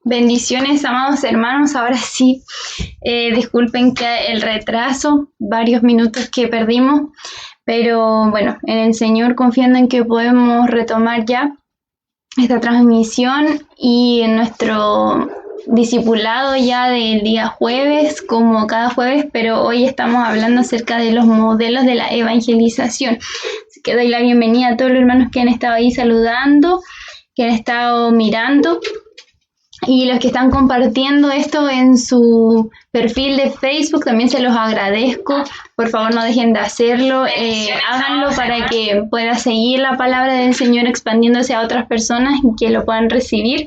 Bendiciones, amados hermanos. Ahora sí, disculpen que el retraso, varios minutos que perdimos, pero bueno, en el Señor confiando en que podemos retomar ya esta transmisión y en nuestro discipulado ya del día jueves, como cada jueves, pero hoy estamos hablando acerca de los modelos de la evangelización. Así que doy la bienvenida a todos los hermanos que han estado ahí saludando, que han estado mirando. Y los que están compartiendo esto en su perfil de Facebook, también se los agradezco. Por favor, no dejen de hacerlo. Háganlo para que pueda seguir la palabra del Señor expandiéndose a otras personas y que lo puedan recibir.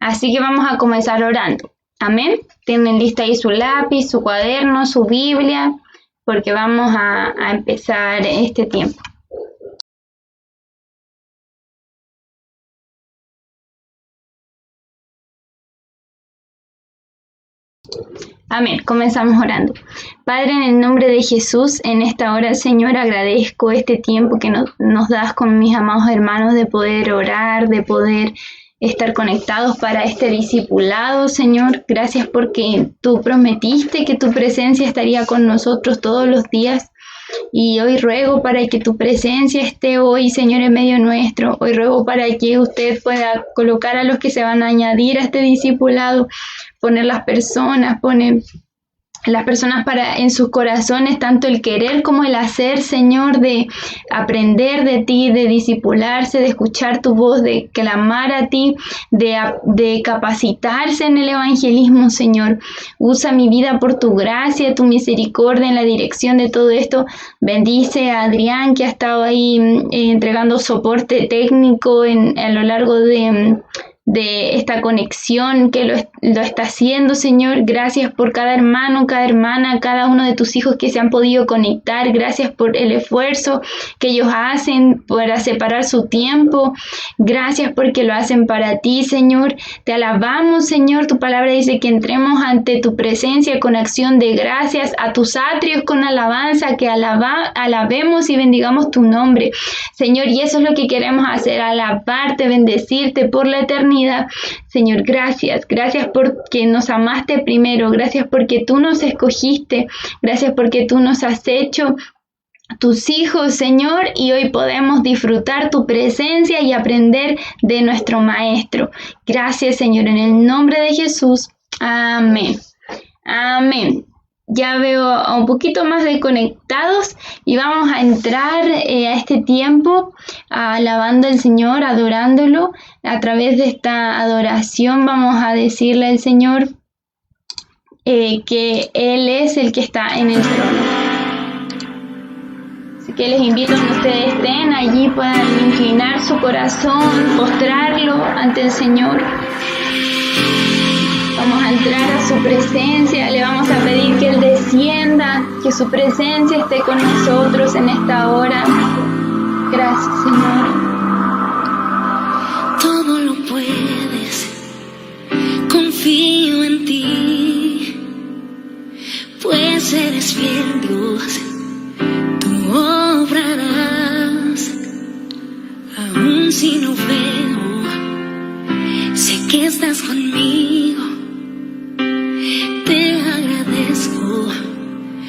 Así que vamos a comenzar orando. Amén. Tienen lista ahí su lápiz, su cuaderno, su Biblia, porque vamos a empezar este tiempo. Amén. Comenzamos orando. Padre, en el nombre de Jesús, en esta hora, Señor, agradezco este tiempo que nos das con mis amados hermanos de poder orar, de poder estar conectados para este discipulado, Señor. Gracias porque tú prometiste que tu presencia estaría con nosotros todos los días. Y hoy ruego para que tu presencia esté hoy, Señor, en medio nuestro. Hoy ruego para que usted pueda colocar a los que se van a añadir a este discipulado, poner las personas para en sus corazones tanto el querer como el hacer, Señor, de aprender de ti, de discipularse, de escuchar tu voz, de clamar a ti, de capacitarse en el evangelismo, Señor. Usa mi vida por tu gracia, tu misericordia en la dirección de todo esto. Bendice a Adrián, que ha estado ahí entregando soporte técnico a lo largo de esta conexión que lo está haciendo, Señor. Gracias por cada hermano, cada hermana, cada uno de tus hijos que se han podido conectar. Gracias por el esfuerzo que ellos hacen para separar su tiempo. Gracias porque lo hacen para ti, Señor. Te alabamos, Señor. Tu palabra dice que entremos ante tu presencia con acción de gracias, a tus atrios con alabanza, que alabemos y bendigamos tu nombre, Señor. Y eso es lo que queremos hacer, alabarte, bendecirte por la eternidad. Señor, gracias porque nos amaste primero, gracias porque tú nos escogiste, gracias porque tú nos has hecho tus hijos, Señor, y hoy podemos disfrutar tu presencia y aprender de nuestro Maestro. Gracias, Señor, en el nombre de Jesús. Amén. Amén. Ya veo un poquito más de conectados y vamos a entrar a este tiempo alabando al Señor, adorándolo. A través de esta adoración vamos a decirle al Señor que Él es el que está en el trono. Así que les invito a que ustedes estén allí, puedan inclinar su corazón, postrarlo ante el Señor. Vamos a entrar a su presencia, le vamos a pedir que Él descienda, que su presencia esté con nosotros en esta hora. Gracias, Señor. Todo lo puedes, confío en ti, pues eres fiel, Dios, tú obrarás, aun si no veo, sé que estás conmigo. Te agradezco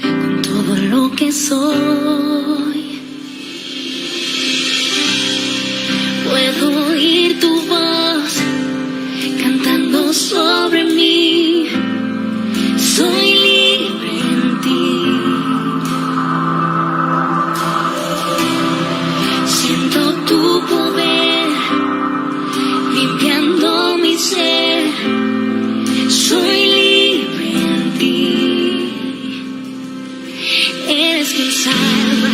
con todo lo que soy. Puedo oír tu voz cantando sobre mí. Soy libre en ti. Siento tu poder limpiando mi ser. Soy libre en ti. Eres quien salva.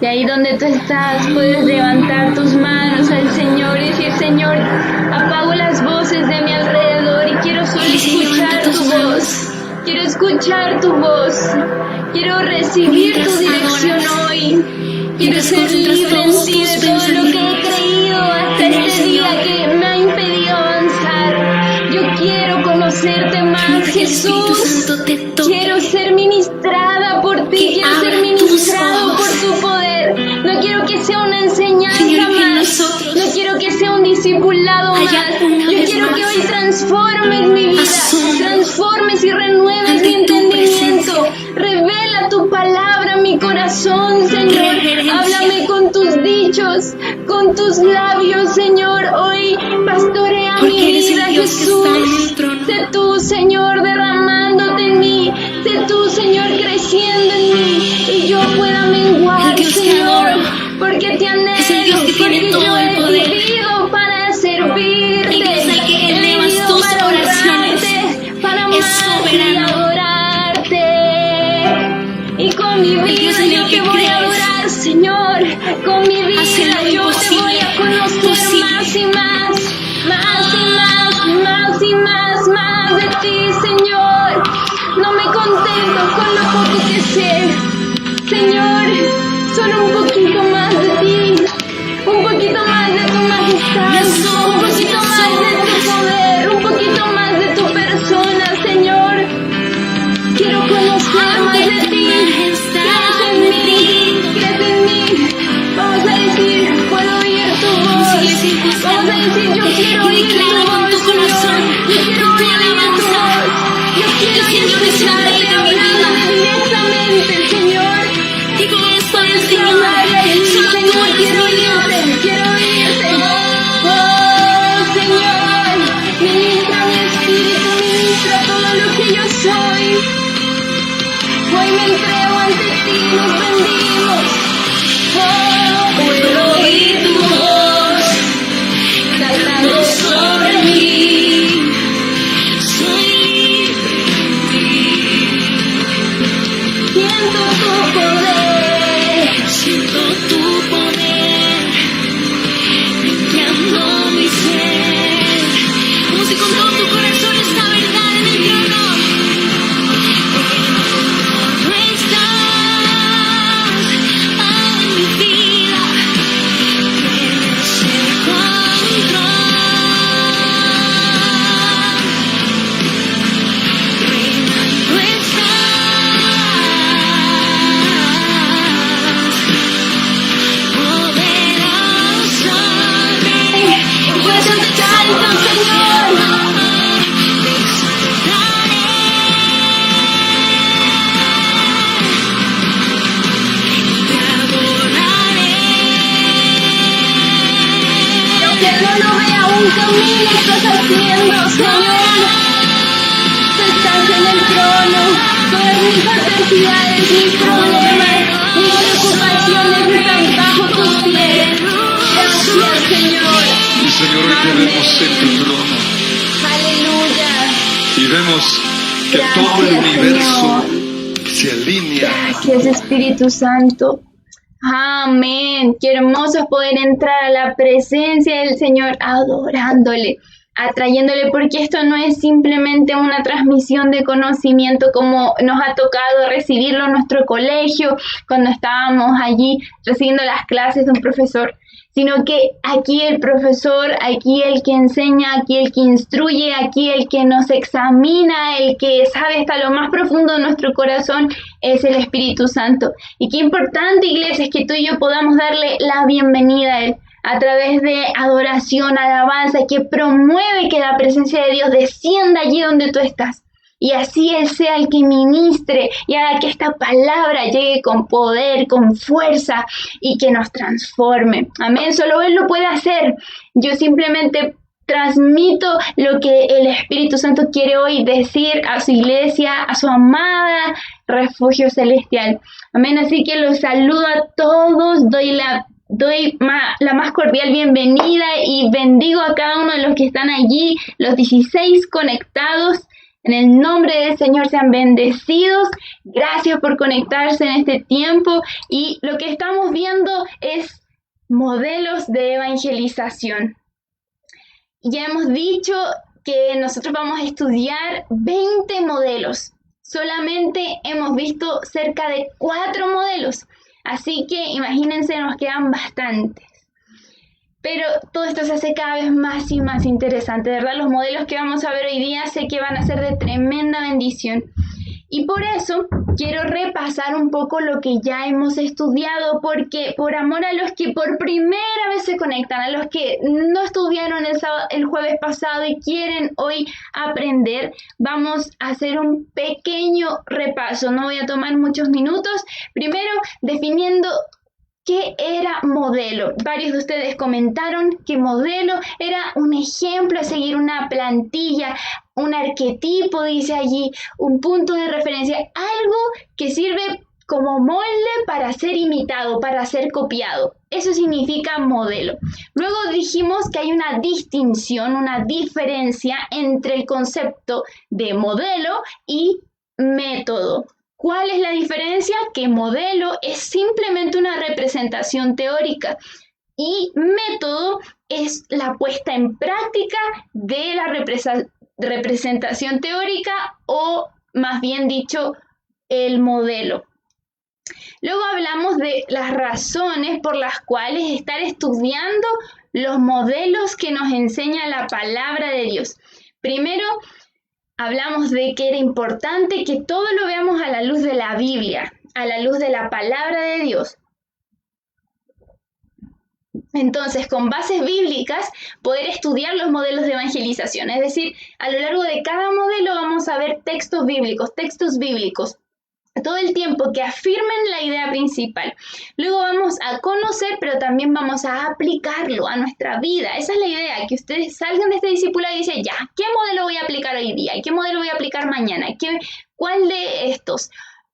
De ahí donde tú estás, puedes levantar tus manos al Señor y decir: Señor, apago las voces de mi alrededor y quiero solo escuchar tu voz. Quiero escuchar tu voz. Quiero recibir tu dirección hoy. Quiero ser libre en ti de todo lo que he creído hasta este día que me ha impedido avanzar. Yo quiero conocerte más, Jesús. Quiero ser ministrada por ti. Quiero ser ministrado por tu poder. No quiero que sea una enseñanza más. No quiero que sea un discipulado más. Yo quiero que hoy transformes mi vida. Transformes y renueves mi entendimiento. Revela tu palabra a mi corazón, Señor. Háblame con tus dichos, con tus labios, Señor. Hoy pastorea mi vida, Jesús. Sé tú, Señor, derramándote en mí. Sé tú, Señor, creciendo en mí. Y yo pueda menguar, Señor. Porque te anhelo, porque yo he vivido para servirte. He vivido para honrarte, para amarte y adorarte. Y con mi vida yo te voy a adorar, Señor. Con mi vida yo te voy a conocer más y más. Más y más, más y más, más de ti, Señor. No me contento con lo poco que sé, Señor. Solo un poquito más de ti. Un poquito más de tu majestad. Un poquito más de tu poder. Un poquito más de tu persona, Señor. Quiero conocer más de ti. Crece en mí, crece en mí. Vamos a decir: puedo oír tu voz. Vamos a decir: yo quiero oír tu voz, Señor. Yo quiero oír tu voz. Yo quiero escucharte hablarme directamente, Señor. Señor, quiero oírte. Oh, Señor, ministra mi espíritu, ministra todo lo que yo soy. Hoy me entrego ante ti, nos rendimos. Oh, puedo oír tu voz cantando sobre mí. Soy libre. Siento tu poder, siento tu poder, limpiando mi ser. Como si con todo tu corazón esta verdad en el trono. No estás en mi vida, tienes el control. Reinando estás, poderoso Rey. Y por eso te canto, Señor. Te exaltaré. Te adoraré. Aunque no lo vea aún, camino estás haciendo, Señor. Tú estás en el trono. Todas mis adversidades, mis problemas, mis preocupaciones están bajo tus pies. Gracias, Señor. Y Señor, hoy te vemos en tu trono Aleluya. y vemos que Gracias, todo el universo Señor. se alinea. Gracias, Espíritu Santo. Amén. Qué hermoso es poder entrar a la presencia del Señor adorándole, atrayéndole, porque esto no es simplemente una transmisión de conocimiento como nos ha tocado recibirlo en nuestro colegio cuando estábamos allí recibiendo las clases de un profesor, sino que aquí el profesor, aquí el que enseña, aquí el que instruye, aquí el que nos examina, el que sabe hasta lo más profundo de nuestro corazón es el Espíritu Santo. Y qué importante, iglesia, es que tú y yo podamos darle la bienvenida a Él a través de adoración, alabanza, que promueve que la presencia de Dios descienda allí donde tú estás. Y así Él sea el que ministre y haga que esta palabra llegue con poder, con fuerza y que nos transforme. Amén. Solo Él lo puede hacer. Yo simplemente transmito lo que el Espíritu Santo quiere hoy decir a su iglesia, a su amada refugio celestial. Amén. Así que los saludo a todos. Doy la más cordial bienvenida y bendigo a cada uno de los que están allí, los 16 conectados. En el nombre del Señor sean bendecidos. Gracias por conectarse en este tiempo. Y lo que estamos viendo es modelos de evangelización. Ya hemos dicho que nosotros vamos a estudiar 20 modelos. Solamente hemos visto cerca de 4 modelos. Así que imagínense, nos quedan bastantes. Pero todo esto se hace cada vez más y más interesante, de verdad. Los modelos que vamos a ver hoy día sé que van a ser de tremenda bendición. Y por eso quiero repasar un poco lo que ya hemos estudiado, porque por amor a los que por primera vez se conectan, a los que no estudiaron el jueves pasado y quieren hoy aprender, vamos a hacer un pequeño repaso. No voy a tomar muchos minutos. Primero, definiendo ¿qué era modelo? Varios de ustedes comentaron que modelo era un ejemplo a seguir, una plantilla, un arquetipo, dice allí, un punto de referencia, algo que sirve como molde para ser imitado, para ser copiado. Eso significa modelo. Luego dijimos que hay una distinción, una diferencia entre el concepto de modelo y método. ¿Cuál es la diferencia? Que modelo es simplemente una representación teórica y método es la puesta en práctica de la representación teórica, o más bien dicho, el modelo. Luego hablamos de las razones por las cuales estar estudiando los modelos que nos enseña la palabra de Dios. Primero, hablamos de que era importante que todo lo veamos a la luz de la Biblia, a la luz de la palabra de Dios. Entonces, con bases bíblicas, poder estudiar los modelos de evangelización. Es decir, a lo largo de cada modelo vamos a ver textos bíblicos, todo el tiempo que afirmen la idea principal. Luego vamos a conocer, pero también vamos a aplicarlo a nuestra vida. Esa es la idea, que ustedes salgan de este discipulado y dicen, ya, ¿qué modelo voy a aplicar hoy día? ¿Qué modelo voy a aplicar mañana? ¿Cuál de estos?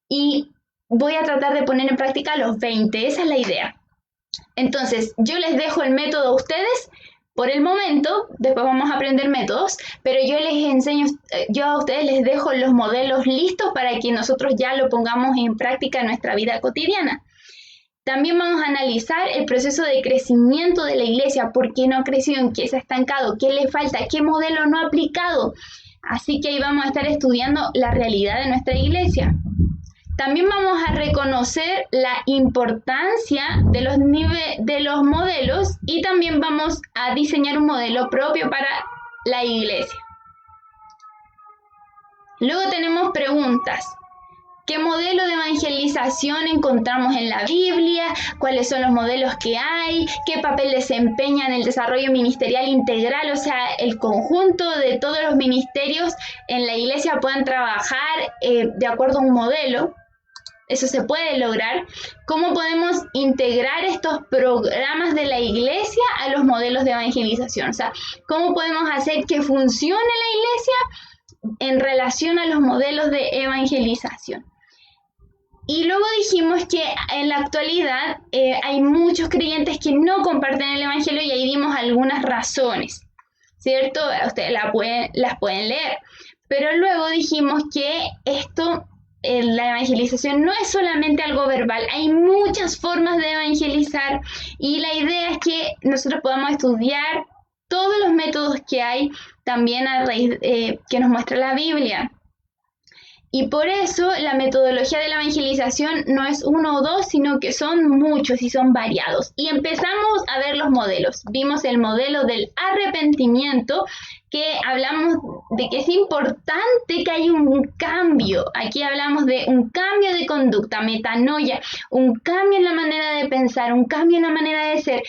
Y voy a tratar de poner en práctica los 20. Esa es la idea. Entonces, yo les dejo el método a ustedes. Por el momento, después vamos a aprender métodos, pero yo a ustedes les dejo los modelos listos para que nosotros ya lo pongamos en práctica en nuestra vida cotidiana. También vamos a analizar el proceso de crecimiento de la iglesia, por qué no ha crecido, en qué se ha estancado, qué le falta, qué modelo no ha aplicado. Así que ahí vamos a estar estudiando la realidad de nuestra iglesia. También vamos a reconocer la importancia de los modelos y también vamos a diseñar un modelo propio para la iglesia. Luego tenemos preguntas. ¿Qué modelo de evangelización encontramos en la Biblia? ¿Cuáles son los modelos que hay? ¿Qué papel desempeñan el desarrollo ministerial integral? O sea, el conjunto de todos los ministerios en la iglesia puedan trabajar de acuerdo a un modelo. Eso se puede lograr. ¿Cómo podemos integrar estos programas de la iglesia a los modelos de evangelización? O sea, ¿cómo podemos hacer que funcione la iglesia en relación a los modelos de evangelización? Y luego dijimos que en la actualidad hay muchos creyentes que no comparten el evangelio y ahí dimos algunas razones, ¿cierto? Ustedes las pueden leer. Pero luego dijimos que la evangelización no es solamente algo verbal, hay muchas formas de evangelizar y la idea es que nosotros podamos estudiar todos los métodos que hay también a raíz que nos muestra la Biblia. Y por eso la metodología de la evangelización no es uno o dos, sino que son muchos y son variados. Y empezamos a ver los modelos. Vimos el modelo del arrepentimiento, que hablamos de que es importante que haya un cambio. Aquí hablamos de un cambio de conducta, metanoia, un cambio en la manera de pensar, un cambio en la manera de ser.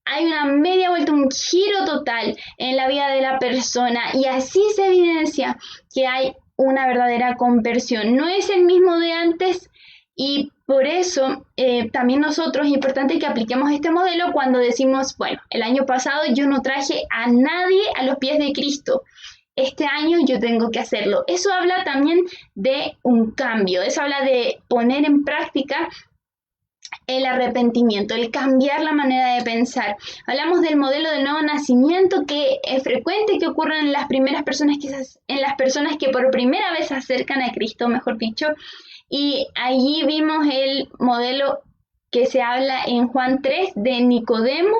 Hay una media vuelta, un giro total en la vida de la persona y así se evidencia que hay una verdadera conversión. No es el mismo de antes y por eso también nosotros es importante que apliquemos este modelo cuando decimos, bueno, el año pasado yo no traje a nadie a los pies de Cristo. Este año yo tengo que hacerlo. Eso habla también de un cambio. Eso habla de poner en práctica el arrepentimiento, el cambiar la manera de pensar. Hablamos del modelo del nuevo nacimiento, que es frecuente que ocurra en las primeras personas, en las personas que por primera vez se acercan a Cristo, mejor dicho. Y allí vimos el modelo que se habla en Juan 3 de Nicodemo,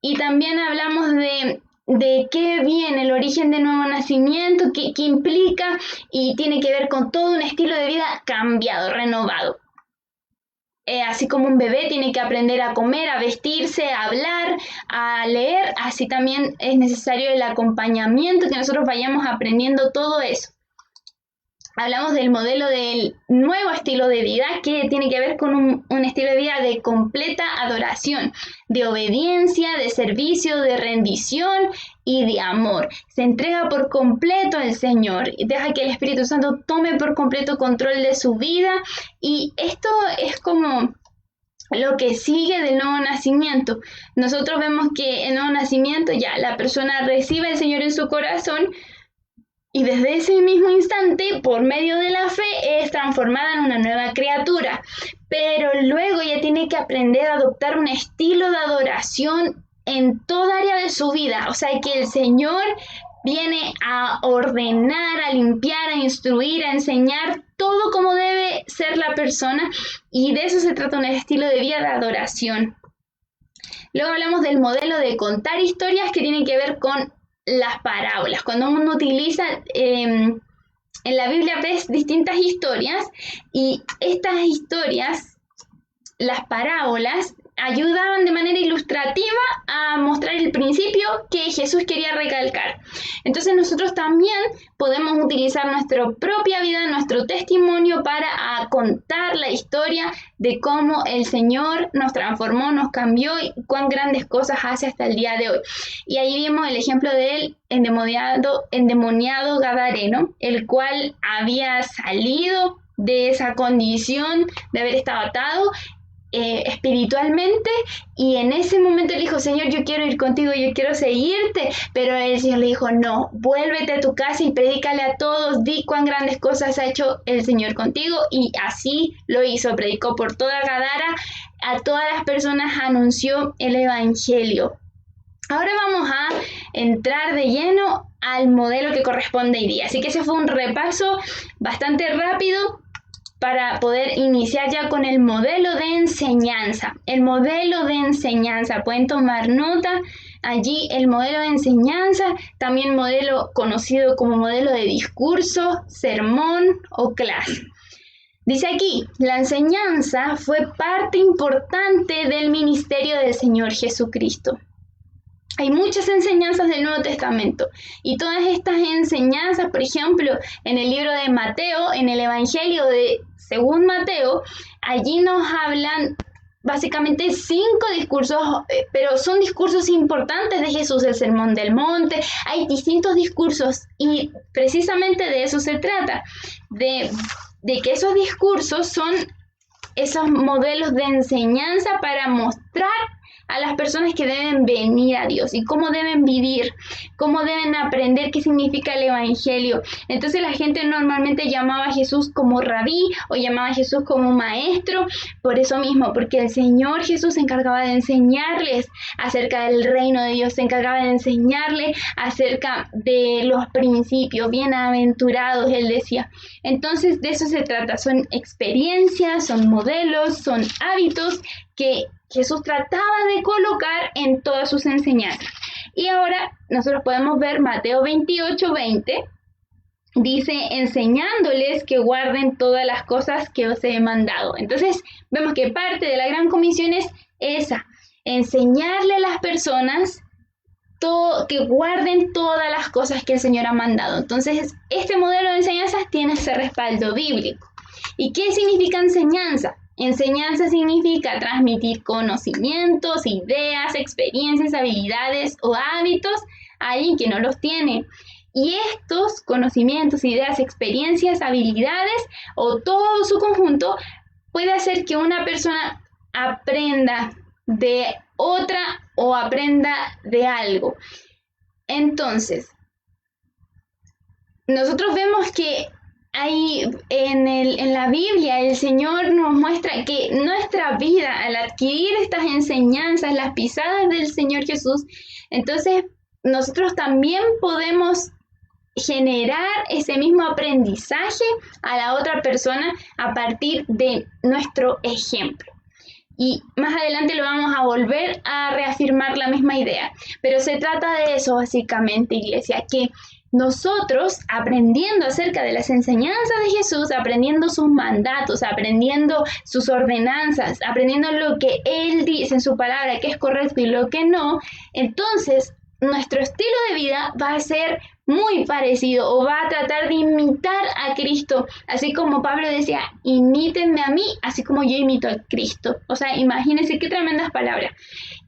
y también hablamos de qué viene el origen del nuevo nacimiento, qué implica, y tiene que ver con todo un estilo de vida cambiado, renovado. Así como un bebé tiene que aprender a comer, a vestirse, a hablar, a leer, así también es necesario el acompañamiento, que nosotros vayamos aprendiendo todo eso. Hablamos del modelo del nuevo estilo de vida, que tiene que ver con un estilo de vida de completa adoración, de obediencia, de servicio, de rendición y de amor. Se entrega por completo al Señor y deja que el Espíritu Santo tome por completo control de su vida. Y esto es como lo que sigue del nuevo nacimiento. Nosotros vemos que el nuevo nacimiento, ya la persona recibe al Señor en su corazón, y desde ese mismo instante, por medio de la fe, es transformada en una nueva criatura. Pero luego ya tiene que aprender a adoptar un estilo de adoración en toda área de su vida. O sea, que el Señor viene a ordenar, a limpiar, a instruir, a enseñar todo como debe ser la persona. Y de eso se trata, un estilo de vida de adoración. Luego hablamos del modelo de contar historias, que tiene que ver con las parábolas. Cuando uno utiliza, en la Biblia ves distintas historias, y estas historias, las parábolas, ayudaban de manera ilustrativa a mostrar el principio que Jesús quería recalcar. Entonces nosotros también podemos utilizar nuestra propia vida, nuestro testimonio, para contar la historia de cómo el Señor nos transformó, nos cambió y cuán grandes cosas hace hasta el día de hoy. Y ahí vimos el ejemplo del endemoniado gadareno, el cual había salido de esa condición de haber estado atado espiritualmente, y en ese momento le dijo: Señor, yo quiero ir contigo, yo quiero seguirte. Pero el Señor le dijo: no, vuélvete a tu casa y predícale a todos, di cuán grandes cosas ha hecho el Señor contigo. Y así lo hizo, predicó por toda Gadara, a todas las personas anunció el evangelio. Ahora vamos a entrar de lleno al modelo que corresponde hoy día. Así que ese fue un repaso bastante rápido para poder iniciar ya con el modelo de enseñanza. El modelo de enseñanza, pueden tomar nota allí, el modelo de enseñanza, también modelo conocido como modelo de discurso, sermón o clase. Dice aquí: la enseñanza fue parte importante del ministerio del Señor Jesucristo. Hay muchas enseñanzas del Nuevo Testamento, y todas estas enseñanzas, por ejemplo, en el libro de Mateo, en el Evangelio según Mateo, allí nos hablan básicamente 5 discursos, pero son discursos importantes de Jesús, el Sermón del Monte. Hay distintos discursos, y precisamente de eso se trata, de que esos discursos son esos modelos de enseñanza para mostrar a las personas que deben venir a Dios y cómo deben vivir, cómo deben aprender qué significa el evangelio. Entonces la gente normalmente llamaba a Jesús como rabí o llamaba a Jesús como maestro, por eso mismo, porque el Señor Jesús se encargaba de enseñarles acerca del reino de Dios, se encargaba de enseñarles acerca de los principios, bienaventurados, él decía. Entonces de eso se trata, son experiencias, son modelos, son hábitos que Jesús trataba de colocar en todas sus enseñanzas. Y ahora nosotros podemos ver Mateo 28:20, dice: enseñándoles que guarden todas las cosas que os he mandado. Entonces vemos que parte de la gran comisión es esa, enseñarle a las personas que guarden todas las cosas que el Señor ha mandado. Entonces este modelo de enseñanzas tiene ese respaldo bíblico. ¿Y qué significa enseñanza? Enseñanza significa transmitir conocimientos, ideas, experiencias, habilidades o hábitos a alguien que no los tiene. Y estos conocimientos, ideas, experiencias, habilidades o todo su conjunto puede hacer que una persona aprenda de otra o aprenda de algo. Entonces, nosotros vemos que en la Biblia el Señor nos muestra que nuestra vida, al adquirir estas enseñanzas, las pisadas del Señor Jesús, entonces nosotros también podemos generar ese mismo aprendizaje a la otra persona a partir de nuestro ejemplo. Y más adelante lo vamos a volver a reafirmar la misma idea. Pero se trata de eso básicamente, iglesia, que nosotros, aprendiendo acerca de las enseñanzas de Jesús, aprendiendo sus mandatos, aprendiendo sus ordenanzas, aprendiendo lo que Él dice en su palabra que es correcto y lo que no, entonces nuestro estilo de vida va a ser muy parecido o va a tratar de imitar a Cristo, así como Pablo decía, imítenme a mí, así como yo imito a Cristo. O sea, imagínense qué tremendas palabras.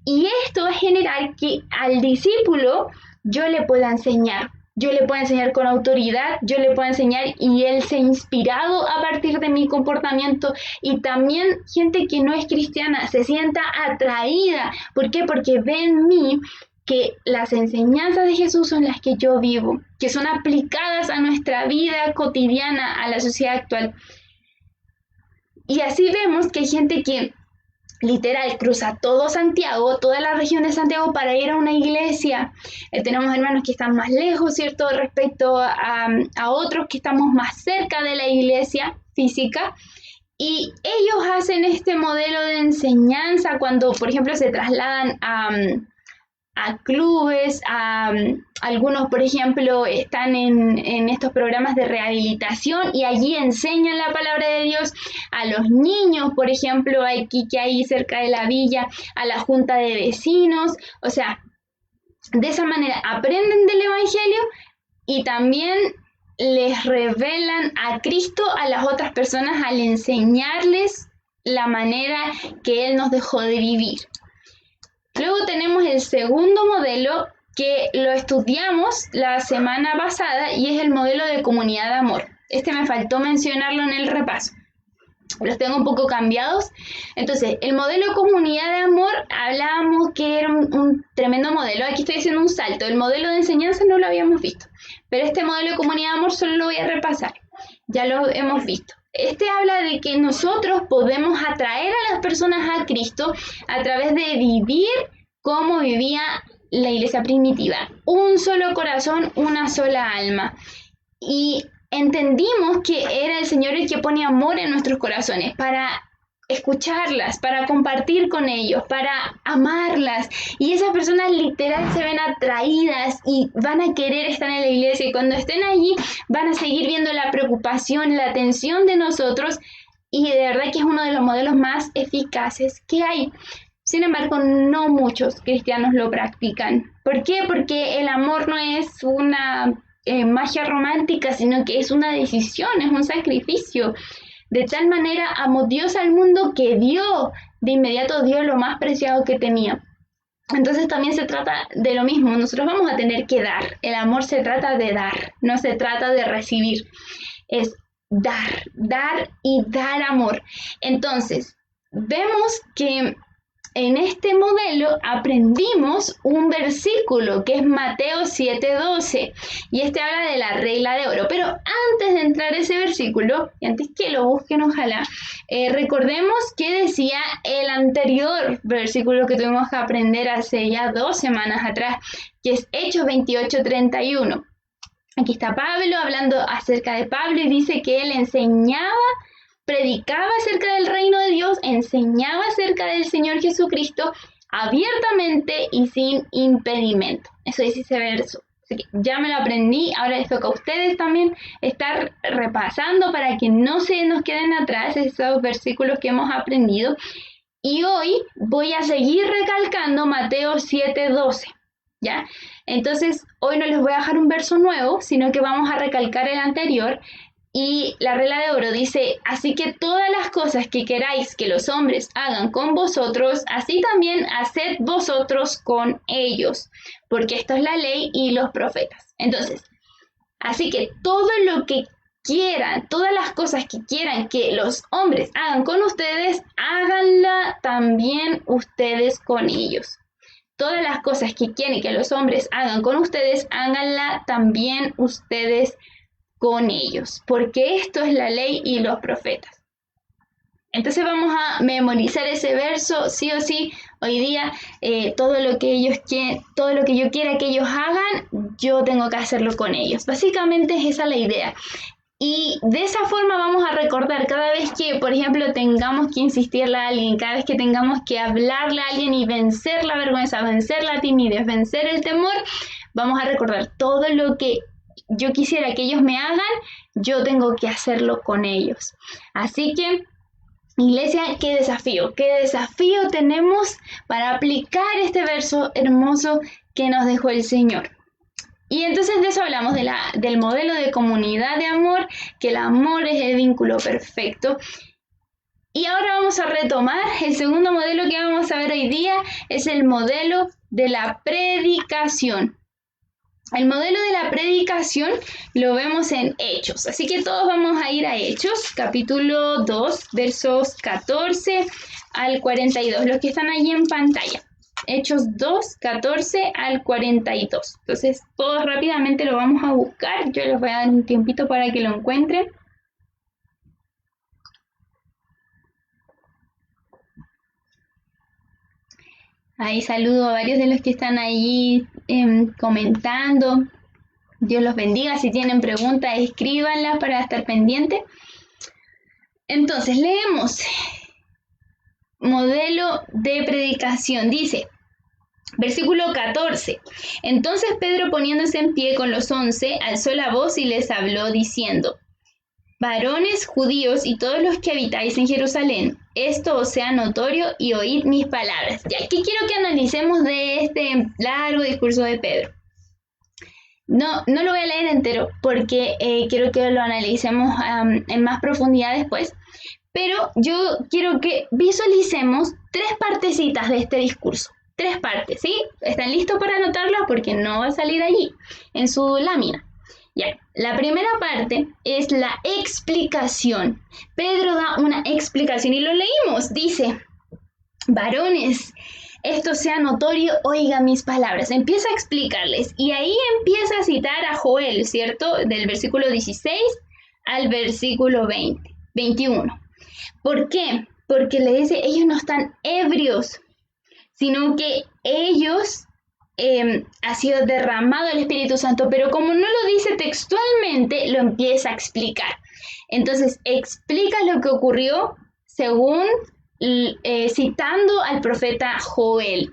Y esto va a generar que al discípulo yo le pueda enseñar. Yo le puedo enseñar con autoridad, yo le puedo enseñar y él se ha inspirado a partir de mi comportamiento. Y también gente que no es cristiana se sienta atraída. ¿Por qué? Porque ve en mí que las enseñanzas de Jesús son las que yo vivo, que son aplicadas a nuestra vida cotidiana, a la sociedad actual. Y así vemos que hay gente que literal cruza todo Santiago, toda la región de Santiago para ir a una iglesia. Tenemos hermanos que están más lejos, ¿cierto? Respecto a otros que estamos más cerca de la iglesia física. Y ellos hacen este modelo de enseñanza cuando, por ejemplo, se trasladan a clubes, algunos, por ejemplo, están en estos programas de rehabilitación y allí enseñan la palabra de Dios a los niños, por ejemplo, aquí que hay cerca de la villa, a la junta de vecinos. O sea, de esa manera aprenden del Evangelio y también les revelan a Cristo a las otras personas al enseñarles la manera que Él nos dejó de vivir. Luego tenemos el segundo modelo que lo estudiamos la semana pasada y es el modelo de comunidad de amor. Este me faltó mencionarlo en el repaso. Los tengo un poco cambiados. Entonces, el modelo de comunidad de amor, hablábamos que era un tremendo modelo. Aquí estoy haciendo un salto. El modelo de enseñanza no lo habíamos visto. Pero este modelo de comunidad de amor solo lo voy a repasar. Ya lo hemos visto. Este habla de que nosotros podemos atraer a las personas a Cristo a través de vivir como vivía la iglesia primitiva. Un solo corazón, una sola alma. Y entendimos que era el Señor el que pone amor en nuestros corazones para escucharlas, para compartir con ellos, para amarlas. Y esas personas literal se ven atraídas y van a querer estar en la iglesia. Y cuando estén allí van a seguir viendo la preocupación, la atención de nosotros. Y de verdad que es uno de los modelos más eficaces que hay. Sin embargo, no muchos cristianos lo practican. ¿Por qué? Porque el amor no es una magia romántica, sino que es una decisión, es un sacrificio. De tal manera amó Dios al mundo que dio, de inmediato dio lo más preciado que tenía. Entonces también se trata de lo mismo, nosotros vamos a tener que dar. El amor se trata de dar, no se trata de recibir. Es dar y dar amor. Entonces, vemos que en este modelo aprendimos un versículo que es Mateo 7:12 y este habla de la regla de oro. Pero antes de entrar a ese versículo, y antes que lo busquen ojalá, recordemos que decía el anterior versículo que tuvimos que aprender hace ya 2 semanas atrás, que es Hechos 28:31. Aquí está Pablo hablando acerca de Pablo y dice que él enseñaba, predicaba acerca del reino de Dios, enseñaba acerca del Señor Jesucristo abiertamente y sin impedimento. Eso dice ese verso. Así que ya me lo aprendí, ahora les toca a ustedes también estar repasando para que no se nos queden atrás esos versículos que hemos aprendido. Y hoy voy a seguir recalcando Mateo 7:12, ¿ya? Entonces, hoy no les voy a dejar un verso nuevo, sino que vamos a recalcar el anterior. Y la regla de oro dice, así que todas las cosas que queráis que los hombres hagan con vosotros, así también haced vosotros con ellos, porque esto es la ley y los profetas. Entonces, así que todo lo que quieran, todas las cosas que quieran que los hombres hagan con ustedes, háganla también ustedes con ellos. Todas las cosas que quieren que los hombres hagan con ustedes, háganla también ustedes con ellos, porque esto es la ley y los profetas. Entonces vamos a memorizar ese verso, sí o sí. Hoy día todo lo que yo quiera que ellos hagan, yo tengo que hacerlo con ellos. Básicamente es esa la idea. Y de esa forma vamos a recordar cada vez que, por ejemplo, tengamos que insistirle a alguien, cada vez que tengamos que hablarle a alguien y vencer la vergüenza, vencer la timidez, vencer el temor, vamos a recordar todo lo que yo quisiera que ellos me hagan, yo tengo que hacerlo con ellos. Así que, iglesia, qué desafío tenemos para aplicar este verso hermoso que nos dejó el Señor. Y entonces de eso hablamos, del modelo de comunidad de amor, que el amor es el vínculo perfecto. Y ahora vamos a retomar el segundo modelo que vamos a ver hoy día, es el modelo de la predicación. El modelo de la predicación lo vemos en Hechos, así que todos vamos a ir a Hechos, capítulo 2, versos 14 al 42, los que están allí en pantalla. Hechos 2, 14 al 42. Entonces, todos rápidamente lo vamos a buscar. Yo les voy a dar un tiempito para que lo encuentren. Ahí saludo a varios de los que están ahí comentando. Dios los bendiga. Si tienen preguntas, escríbanlas para estar pendiente. Entonces, leemos. Modelo de predicación. Dice, versículo 14. Entonces Pedro, poniéndose en pie con los 11, alzó la voz y les habló diciendo: varones judíos y todos los que habitáis en Jerusalén, esto os sea notorio y oíd mis palabras. Y aquí quiero que analicemos de este largo discurso de Pedro. No lo voy a leer entero porque quiero que lo analicemos en más profundidad después. Pero yo quiero que visualicemos 3 partecitas de este discurso. 3 partes, ¿sí? ¿Están listos para anotarla? Porque no va a salir allí, en su lámina. Ya, la primera parte es la explicación. Pedro da una explicación y lo leímos. Dice, varones, esto sea notorio, oiga mis palabras. Empieza a explicarles y ahí empieza a citar a Joel, ¿cierto? Del versículo 16 al versículo 21. ¿Por qué? Porque le dice, ellos no están ebrios, sino que ellos ha sido derramado el Espíritu Santo, pero como no lo dice textualmente, lo empieza a explicar. Entonces, explica lo que ocurrió según citando al profeta Joel.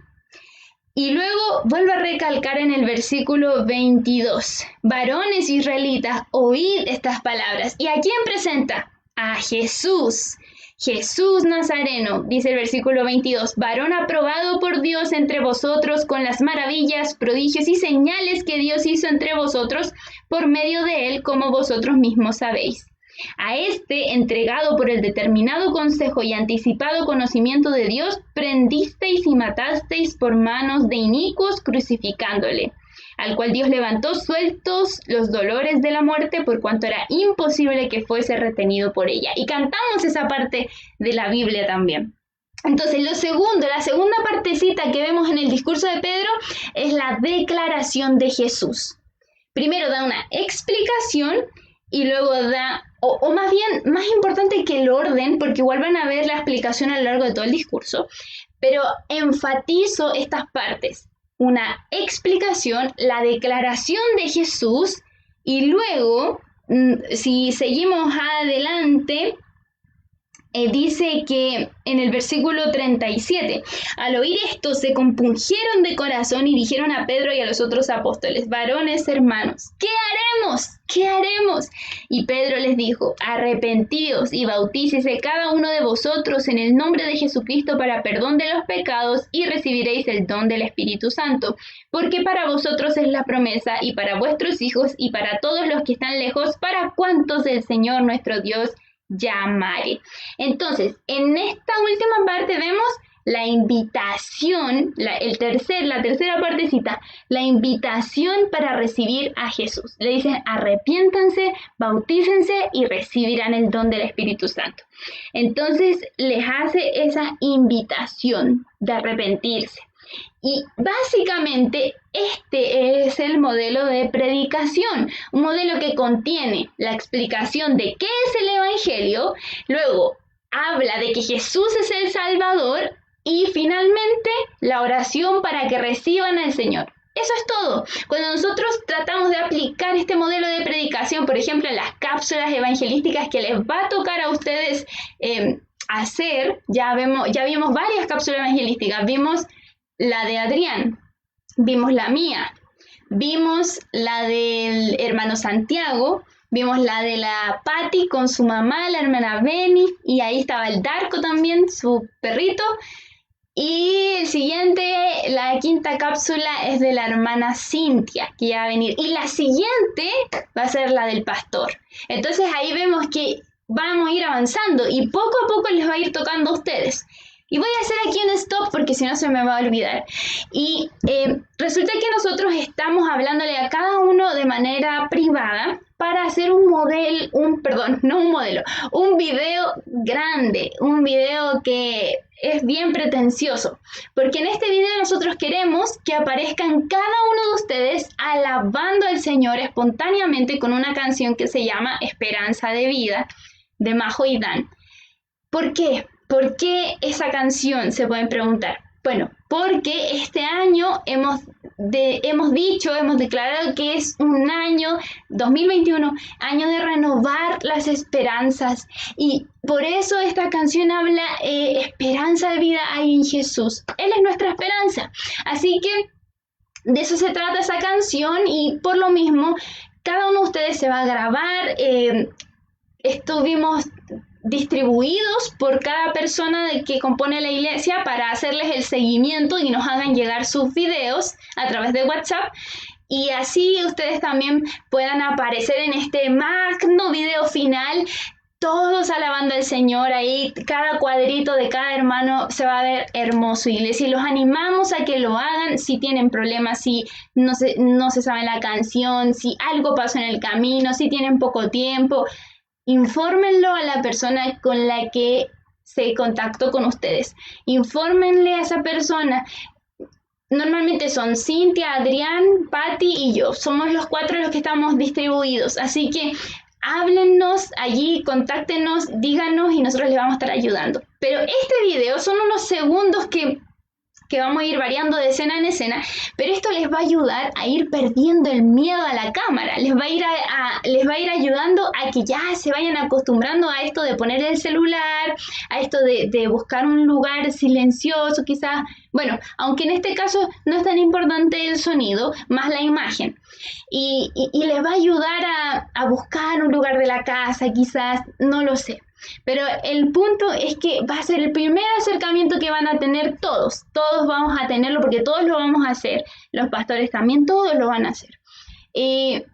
Y luego vuelve a recalcar en el versículo 22, varones israelitas, oíd estas palabras. ¿Y a quién presenta? A Jesús. Jesús Nazareno, dice el versículo 22, varón aprobado por Dios entre vosotros con las maravillas, prodigios y señales que Dios hizo entre vosotros por medio de él, como vosotros mismos sabéis. A este, entregado por el determinado consejo y anticipado conocimiento de Dios, prendisteis y matasteis por manos de inicuos, crucificándole, al cual Dios levantó sueltos los dolores de la muerte, por cuanto era imposible que fuese retenido por ella. Y cantamos esa parte de la Biblia también. Entonces, la segunda partecita que vemos en el discurso de Pedro es la declaración de Jesús. Primero da una explicación y luego da, o más bien, más importante que el orden, porque igual van a ver la explicación a lo largo de todo el discurso, pero enfatizo estas partes. Una explicación, la declaración de Jesús y luego, si seguimos adelante, dice que en el versículo 37, al oír esto se compungieron de corazón y dijeron a Pedro y a los otros apóstoles, varones hermanos, ¿qué haremos? ¿Qué haremos? Y Pedro les dijo, arrepentíos y bautícese cada uno de vosotros en el nombre de Jesucristo para perdón de los pecados y recibiréis el don del Espíritu Santo, porque para vosotros es la promesa y para vuestros hijos y para todos los que están lejos, para cuantos el Señor nuestro Dios llamare. Entonces, en esta última parte vemos la invitación, la tercera partecita, la invitación para recibir a Jesús. Le dicen, arrepiéntanse, bautícense y recibirán el don del Espíritu Santo. Entonces, les hace esa invitación de arrepentirse. Y básicamente este es el modelo de predicación, un modelo que contiene la explicación de qué es el Evangelio, luego habla de que Jesús es el Salvador y finalmente la oración para que reciban al Señor. Eso es todo. Cuando nosotros tratamos de aplicar este modelo de predicación, por ejemplo, en las cápsulas evangelísticas que les va a tocar a ustedes hacer, ya vimos varias cápsulas evangelísticas. Vimos la de Adrián, vimos la mía, vimos la del hermano Santiago, vimos la de la Patti con su mamá, la hermana Beni, y ahí estaba el Darko también, su perrito. Y el siguiente, la quinta cápsula es de la hermana Cintia, que ya va a venir. Y la siguiente va a ser la del pastor. Entonces ahí vemos que vamos a ir avanzando y poco a poco les va a ir tocando a ustedes. Y voy a hacer aquí un stop porque si no se me va a olvidar. Y resulta que nosotros estamos hablándole a cada uno de manera privada para hacer un video grande, un video que es bien pretencioso. Porque en este video nosotros queremos que aparezcan cada uno de ustedes alabando al Señor espontáneamente con una canción que se llama Esperanza de Vida, de Majo y Dan. ¿Por qué? ¿Por qué esa canción? Se pueden preguntar. Bueno, porque este año hemos declarado que es un año, 2021, año de renovar las esperanzas. Y por eso esta canción habla esperanza de vida hay en Jesús. Él es nuestra esperanza. Así que de eso se trata esa canción y por lo mismo, cada uno de ustedes se va a grabar. Estuvimos distribuidos por cada persona que compone la iglesia para hacerles el seguimiento y nos hagan llegar sus videos a través de WhatsApp y así ustedes también puedan aparecer en este magno video final, todos alabando al Señor. Ahí cada cuadrito de cada hermano se va a ver hermoso, iglesia, y los animamos a que lo hagan. Si tienen problemas, si no se sabe la canción, si algo pasó en el camino, si tienen poco tiempo, infórmenlo a la persona con la que se contactó con ustedes. Infórmenle a esa persona. Normalmente son Cintia, Adrián, Patti y yo. Somos los 4 los que estamos distribuidos. Así que háblennos allí, contáctenos, díganos y nosotros les vamos a estar ayudando. Pero este video son unos segundos que vamos a ir variando de escena en escena, pero esto les va a ayudar a ir perdiendo el miedo a la cámara, les va a ir ayudando a que ya se vayan acostumbrando a esto de poner el celular, a esto de buscar un lugar silencioso quizás. Bueno, aunque en este caso no es tan importante el sonido, más la imagen. Y les va a ayudar a buscar un lugar de la casa, quizás, no lo sé. Pero el punto es que va a ser el primer acercamiento que van a tener todos. Todos vamos a tenerlo porque todos lo vamos a hacer. Los pastores también, todos lo van a hacer. Y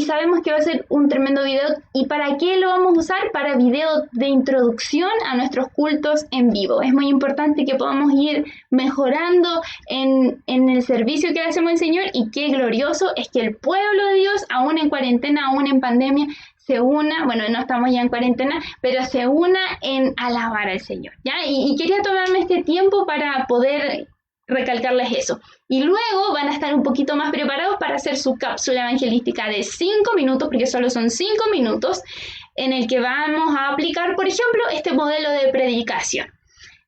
sabemos que va a ser un tremendo video. ¿Y para qué lo vamos a usar? Para video de introducción a nuestros cultos en vivo. Es muy importante que podamos ir mejorando en el servicio que le hacemos al Señor. Y qué glorioso es que el pueblo de Dios, aún en cuarentena, aún en pandemia, se una, bueno, no estamos ya en cuarentena, pero se una en alabar al Señor, ¿ya? Y quería tomarme este tiempo para poder recalcarles eso. Y luego van a estar un poquito más preparados para hacer su cápsula evangelística de 5 minutos, porque solo son 5 minutos, en el que vamos a aplicar, por ejemplo, este modelo de predicación.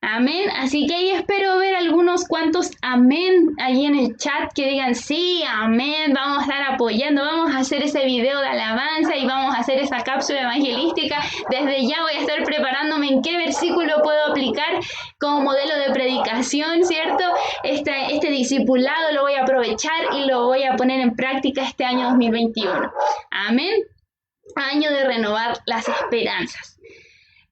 Amén. Así que ahí espero ver algunos cuantos amén ahí en el chat que digan sí, amén, vamos a estar apoyando, vamos a hacer ese video de alabanza y vamos a hacer esa cápsula evangelística. Desde ya voy a estar preparándome en qué versículo puedo aplicar como modelo de predicación, ¿cierto? Este discipulado lo voy a aprovechar y lo voy a poner en práctica este año 2021. Amén. Año de renovar las esperanzas.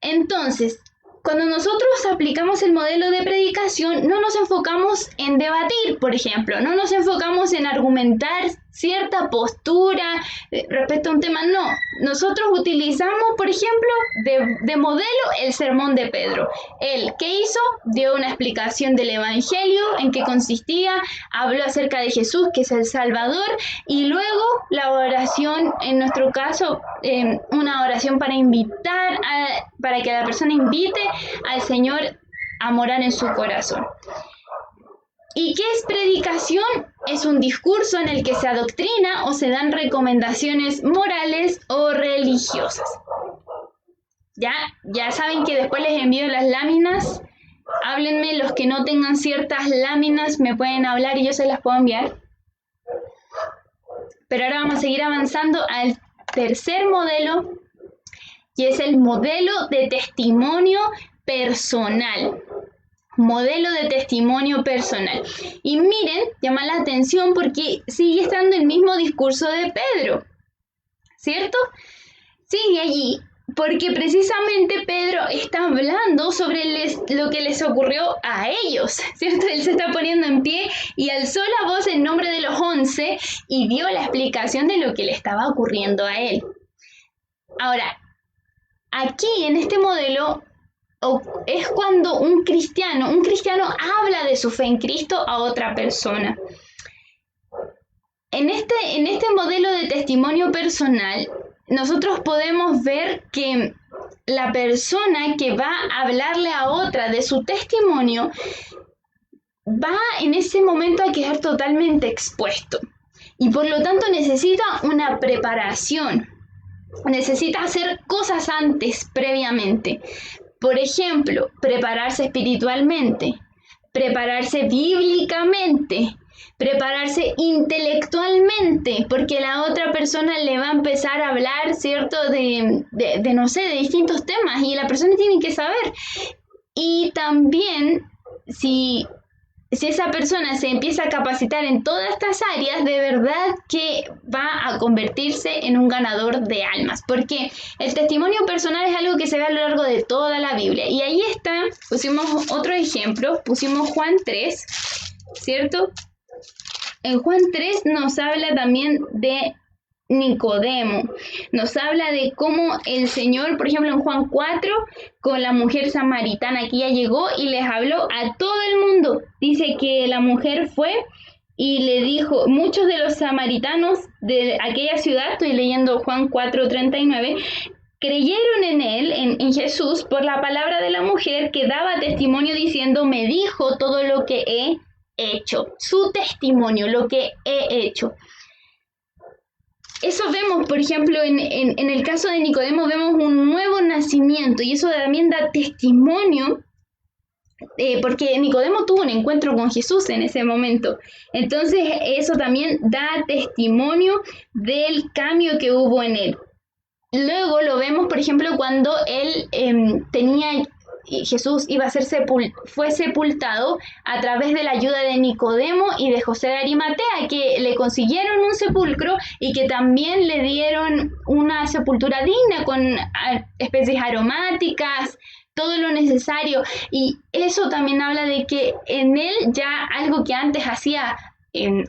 Entonces, cuando nosotros aplicamos el modelo de predicación, no nos enfocamos en debatir, por ejemplo, no nos enfocamos en argumentar cierta postura respecto a un tema, no. Nosotros utilizamos, por ejemplo, de modelo el sermón de Pedro. Él, ¿qué hizo? Dio una explicación del Evangelio, en qué consistía, habló acerca de Jesús, que es el Salvador, y luego la oración, en nuestro caso, una oración para invitar, para que la persona invite al Señor a morar en su corazón. ¿Y qué es predicación? Es un discurso en el que se adoctrina o se dan recomendaciones morales o religiosas. Ya saben que después les envío las láminas. Háblenme, los que no tengan ciertas láminas me pueden hablar y yo se las puedo enviar. Pero ahora vamos a seguir avanzando al tercer modelo, y es el modelo de testimonio personal. Modelo de testimonio personal. Y miren, llama la atención porque sigue estando el mismo discurso de Pedro, ¿cierto? Sigue allí, porque precisamente Pedro está hablando sobre lo que les ocurrió a ellos, ¿cierto? Él se está poniendo en pie y alzó la voz en nombre de los 11 y dio la explicación de lo que le estaba ocurriendo a él. Ahora, aquí en este modelo es cuando un cristiano habla de su fe en Cristo a otra persona. En este modelo de testimonio personal, nosotros podemos ver que la persona que va a hablarle a otra de su testimonio va en ese momento a quedar totalmente expuesto y por lo tanto necesita una preparación, necesita hacer cosas antes, previamente. Por ejemplo, prepararse espiritualmente, prepararse bíblicamente, prepararse intelectualmente, porque la otra persona le va a empezar a hablar, ¿cierto?, de distintos temas y la persona tiene que saber. Y también, si esa persona se empieza a capacitar en todas estas áreas, de verdad que va a convertirse en un ganador de almas, porque el testimonio personal es algo que se ve a lo largo de toda la Biblia. Y ahí está, pusimos otro ejemplo, pusimos Juan 3, ¿cierto? En Juan 3 nos habla también de Nicodemo, nos habla de cómo el Señor, por ejemplo en Juan 4, con la mujer samaritana que ya llegó y les habló a todo el mundo. Dice que la mujer fue y le dijo, muchos de los samaritanos de aquella ciudad, estoy leyendo Juan 4:39, creyeron en él, en Jesús, por la palabra de la mujer que daba testimonio diciendo, me dijo todo lo que he hecho. Su testimonio, lo que he hecho. Eso vemos, por ejemplo, en el caso de Nicodemo, vemos un nuevo nacimiento y eso también da testimonio, porque Nicodemo tuvo un encuentro con Jesús en ese momento. Entonces, eso también da testimonio del cambio que hubo en él. Luego lo vemos, por ejemplo, cuando él Jesús iba a ser fue sepultado a través de la ayuda de Nicodemo y de José de Arimatea, que le consiguieron un sepulcro y que también le dieron una sepultura digna con especies aromáticas, todo lo necesario. Y eso también habla de que en él ya algo que antes hacía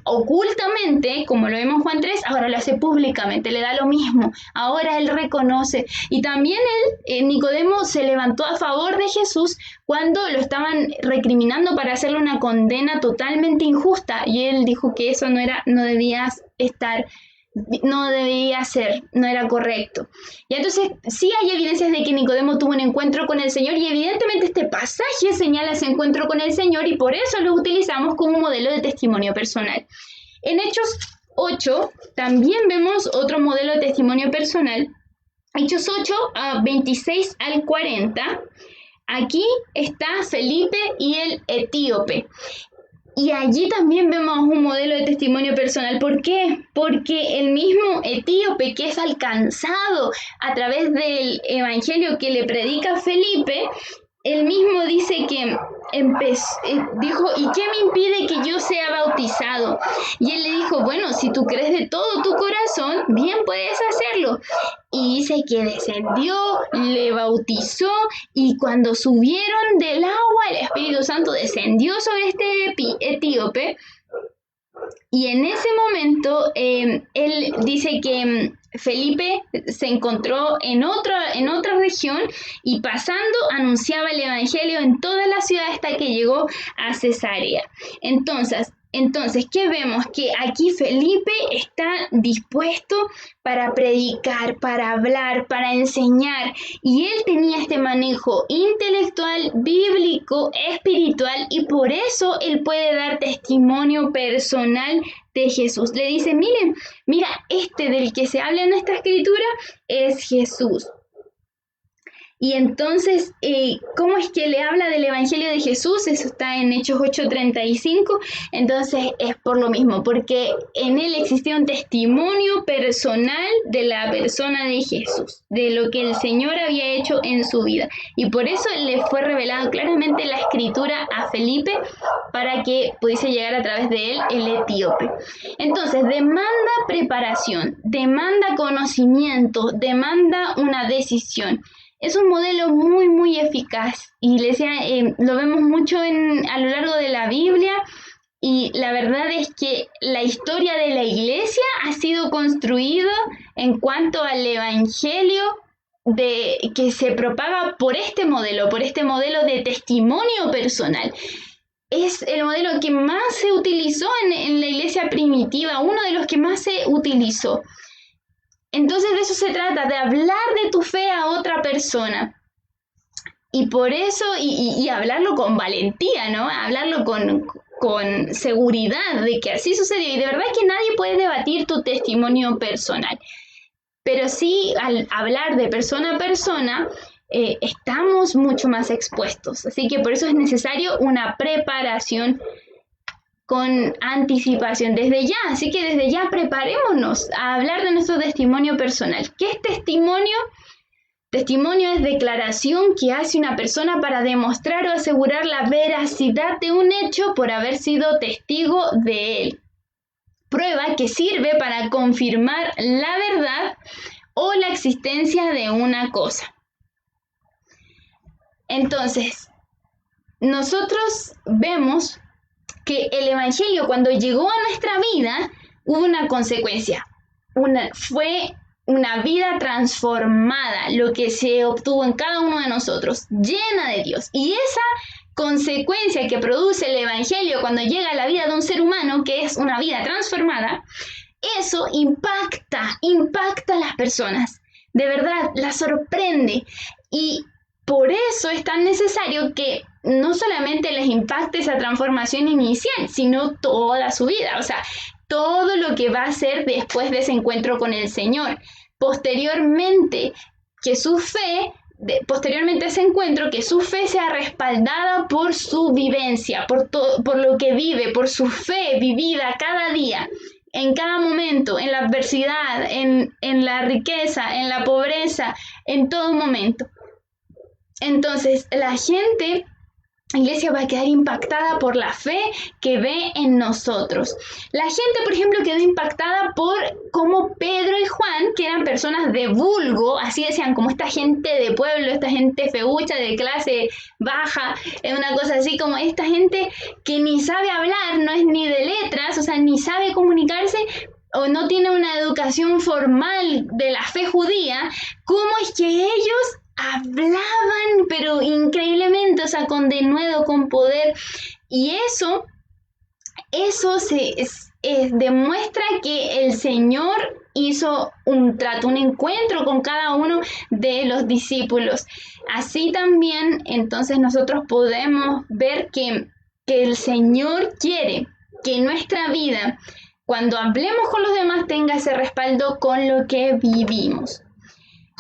ocultamente, como lo vemos en Juan 3, ahora lo hace públicamente, le da lo mismo, ahora él reconoce. Y también Nicodemo se levantó a favor de Jesús cuando lo estaban recriminando para hacerle una condena totalmente injusta, y él dijo que eso no debía ser, no era correcto. Y entonces sí hay evidencias de que Nicodemo tuvo un encuentro con el Señor, y evidentemente este pasaje señala ese encuentro con el Señor y por eso lo utilizamos como modelo de testimonio personal. En Hechos 8 también vemos otro modelo de testimonio personal. Hechos 8, 26 al 40. Aquí está Felipe y el etíope. Y allí también vemos un modelo de testimonio personal. ¿Por qué? Porque el mismo etíope que es alcanzado a través del evangelio que le predica Felipe, él mismo dice que dijo, ¿y qué me impide que yo sea bautizado? Y él le dijo, bueno, si tú crees de todo tu corazón, bien puedes hacerlo. Y dice que descendió, le bautizó, y cuando subieron del agua, el Espíritu Santo descendió sobre este etíope. Y en ese momento, él dice que Felipe se encontró en otra región y pasando anunciaba el evangelio en toda la ciudad hasta que llegó a Cesarea. Entonces, Entonces, ¿qué vemos? Que aquí Felipe está dispuesto para predicar, para hablar, para enseñar. Y él tenía este manejo intelectual, bíblico, espiritual, y por eso él puede dar testimonio personal de Jesús. Le dice, miren, mira, este del que se habla en esta escritura es Jesús. Y entonces, ¿cómo es que le habla del Evangelio de Jesús? Eso está en Hechos 8:35. Entonces, es por lo mismo, porque en él existía un testimonio personal de la persona de Jesús, de lo que el Señor había hecho en su vida. Y por eso le fue revelado claramente la escritura a Felipe para que pudiese llegar a través de él el etíope. Entonces, demanda preparación, demanda conocimiento, demanda una decisión. Es un modelo muy, muy eficaz. Iglesia, lo vemos mucho a lo largo de la Biblia, y la verdad es que la historia de la iglesia ha sido construida en cuanto al evangelio que se propaga por este modelo de testimonio personal. Es el modelo que más se utilizó en la iglesia primitiva, uno de los que más se utilizó. Entonces de eso se trata, de hablar de tu fe a otra persona. Y por eso, y hablarlo con valentía, ¿no? Hablarlo con seguridad de que así sucedió. Y de verdad que nadie puede debatir tu testimonio personal. Pero sí, al hablar de persona a persona, estamos mucho más expuestos. Así que por eso es necesario una preparación con anticipación desde ya. Así que desde ya preparémonos a hablar de nuestro testimonio personal. ¿Qué es testimonio? Testimonio es declaración que hace una persona para demostrar o asegurar la veracidad de un hecho por haber sido testigo de él. Prueba que sirve para confirmar la verdad o la existencia de una cosa. Entonces, nosotros vemos que el Evangelio, cuando llegó a nuestra vida, hubo una consecuencia. Fue una vida transformada, lo que se obtuvo en cada uno de nosotros, llena de Dios. Y esa consecuencia que produce el Evangelio cuando llega a la vida de un ser humano, que es una vida transformada, eso impacta a las personas. De verdad, las sorprende. Y por eso es tan necesario que no solamente les impacte esa transformación inicial, sino toda su vida, o sea, todo lo que va a hacer después de ese encuentro con el Señor. Posteriormente a ese encuentro, que su fe sea respaldada por su vivencia, por lo que vive, por su fe vivida cada día, en cada momento, en la adversidad, en la riqueza, en la pobreza, en todo momento. Entonces, la gente, iglesia, va a quedar impactada por la fe que ve en nosotros. La gente, por ejemplo, quedó impactada por cómo Pedro y Juan, que eran personas de vulgo, así decían, como esta gente de pueblo, esta gente feucha de clase baja, una cosa así como esta gente que ni sabe hablar, no es ni de letras, o sea, ni sabe comunicarse, o no tiene una educación formal de la fe judía. ¿Cómo es que ellos hablaban, pero increíblemente, o sea, con denuedo, con poder? Y eso demuestra que el Señor hizo un trato, un encuentro con cada uno de los discípulos. Así también, entonces, nosotros podemos ver que el Señor quiere que nuestra vida, cuando hablemos con los demás, tenga ese respaldo con lo que vivimos.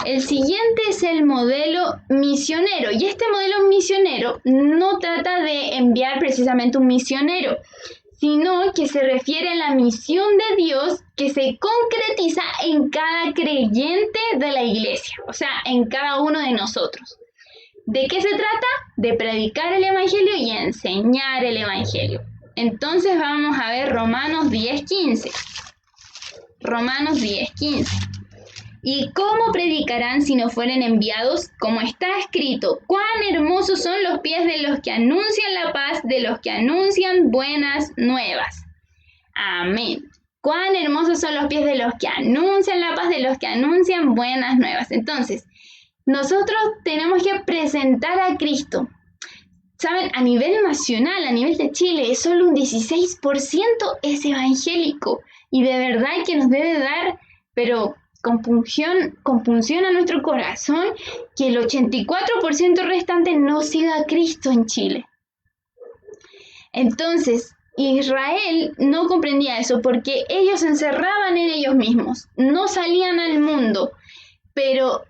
El siguiente es el modelo misionero, y este modelo misionero no trata de enviar precisamente un misionero, sino que se refiere a la misión de Dios que se concretiza en cada creyente de la iglesia, o sea, en cada uno de nosotros. ¿De qué se trata? De predicar el Evangelio y enseñar el Evangelio. Entonces vamos a ver Romanos 10:15. Romanos 10:15. ¿Y cómo predicarán si no fueren enviados? Como está escrito, cuán hermosos son los pies de los que anuncian la paz, de los que anuncian buenas nuevas. Amén. Cuán hermosos son los pies de los que anuncian la paz, de los que anuncian buenas nuevas. Entonces, nosotros tenemos que presentar a Cristo. saben, a nivel nacional, a nivel de Chile, solo un 16% es evangélico. Y de verdad que nos debe dar, pero compunción a nuestro corazón, que el 84% restante no siga a Cristo en Chile. Entonces, Israel no comprendía eso porque ellos se encerraban en ellos mismos, no salían al mundo, pero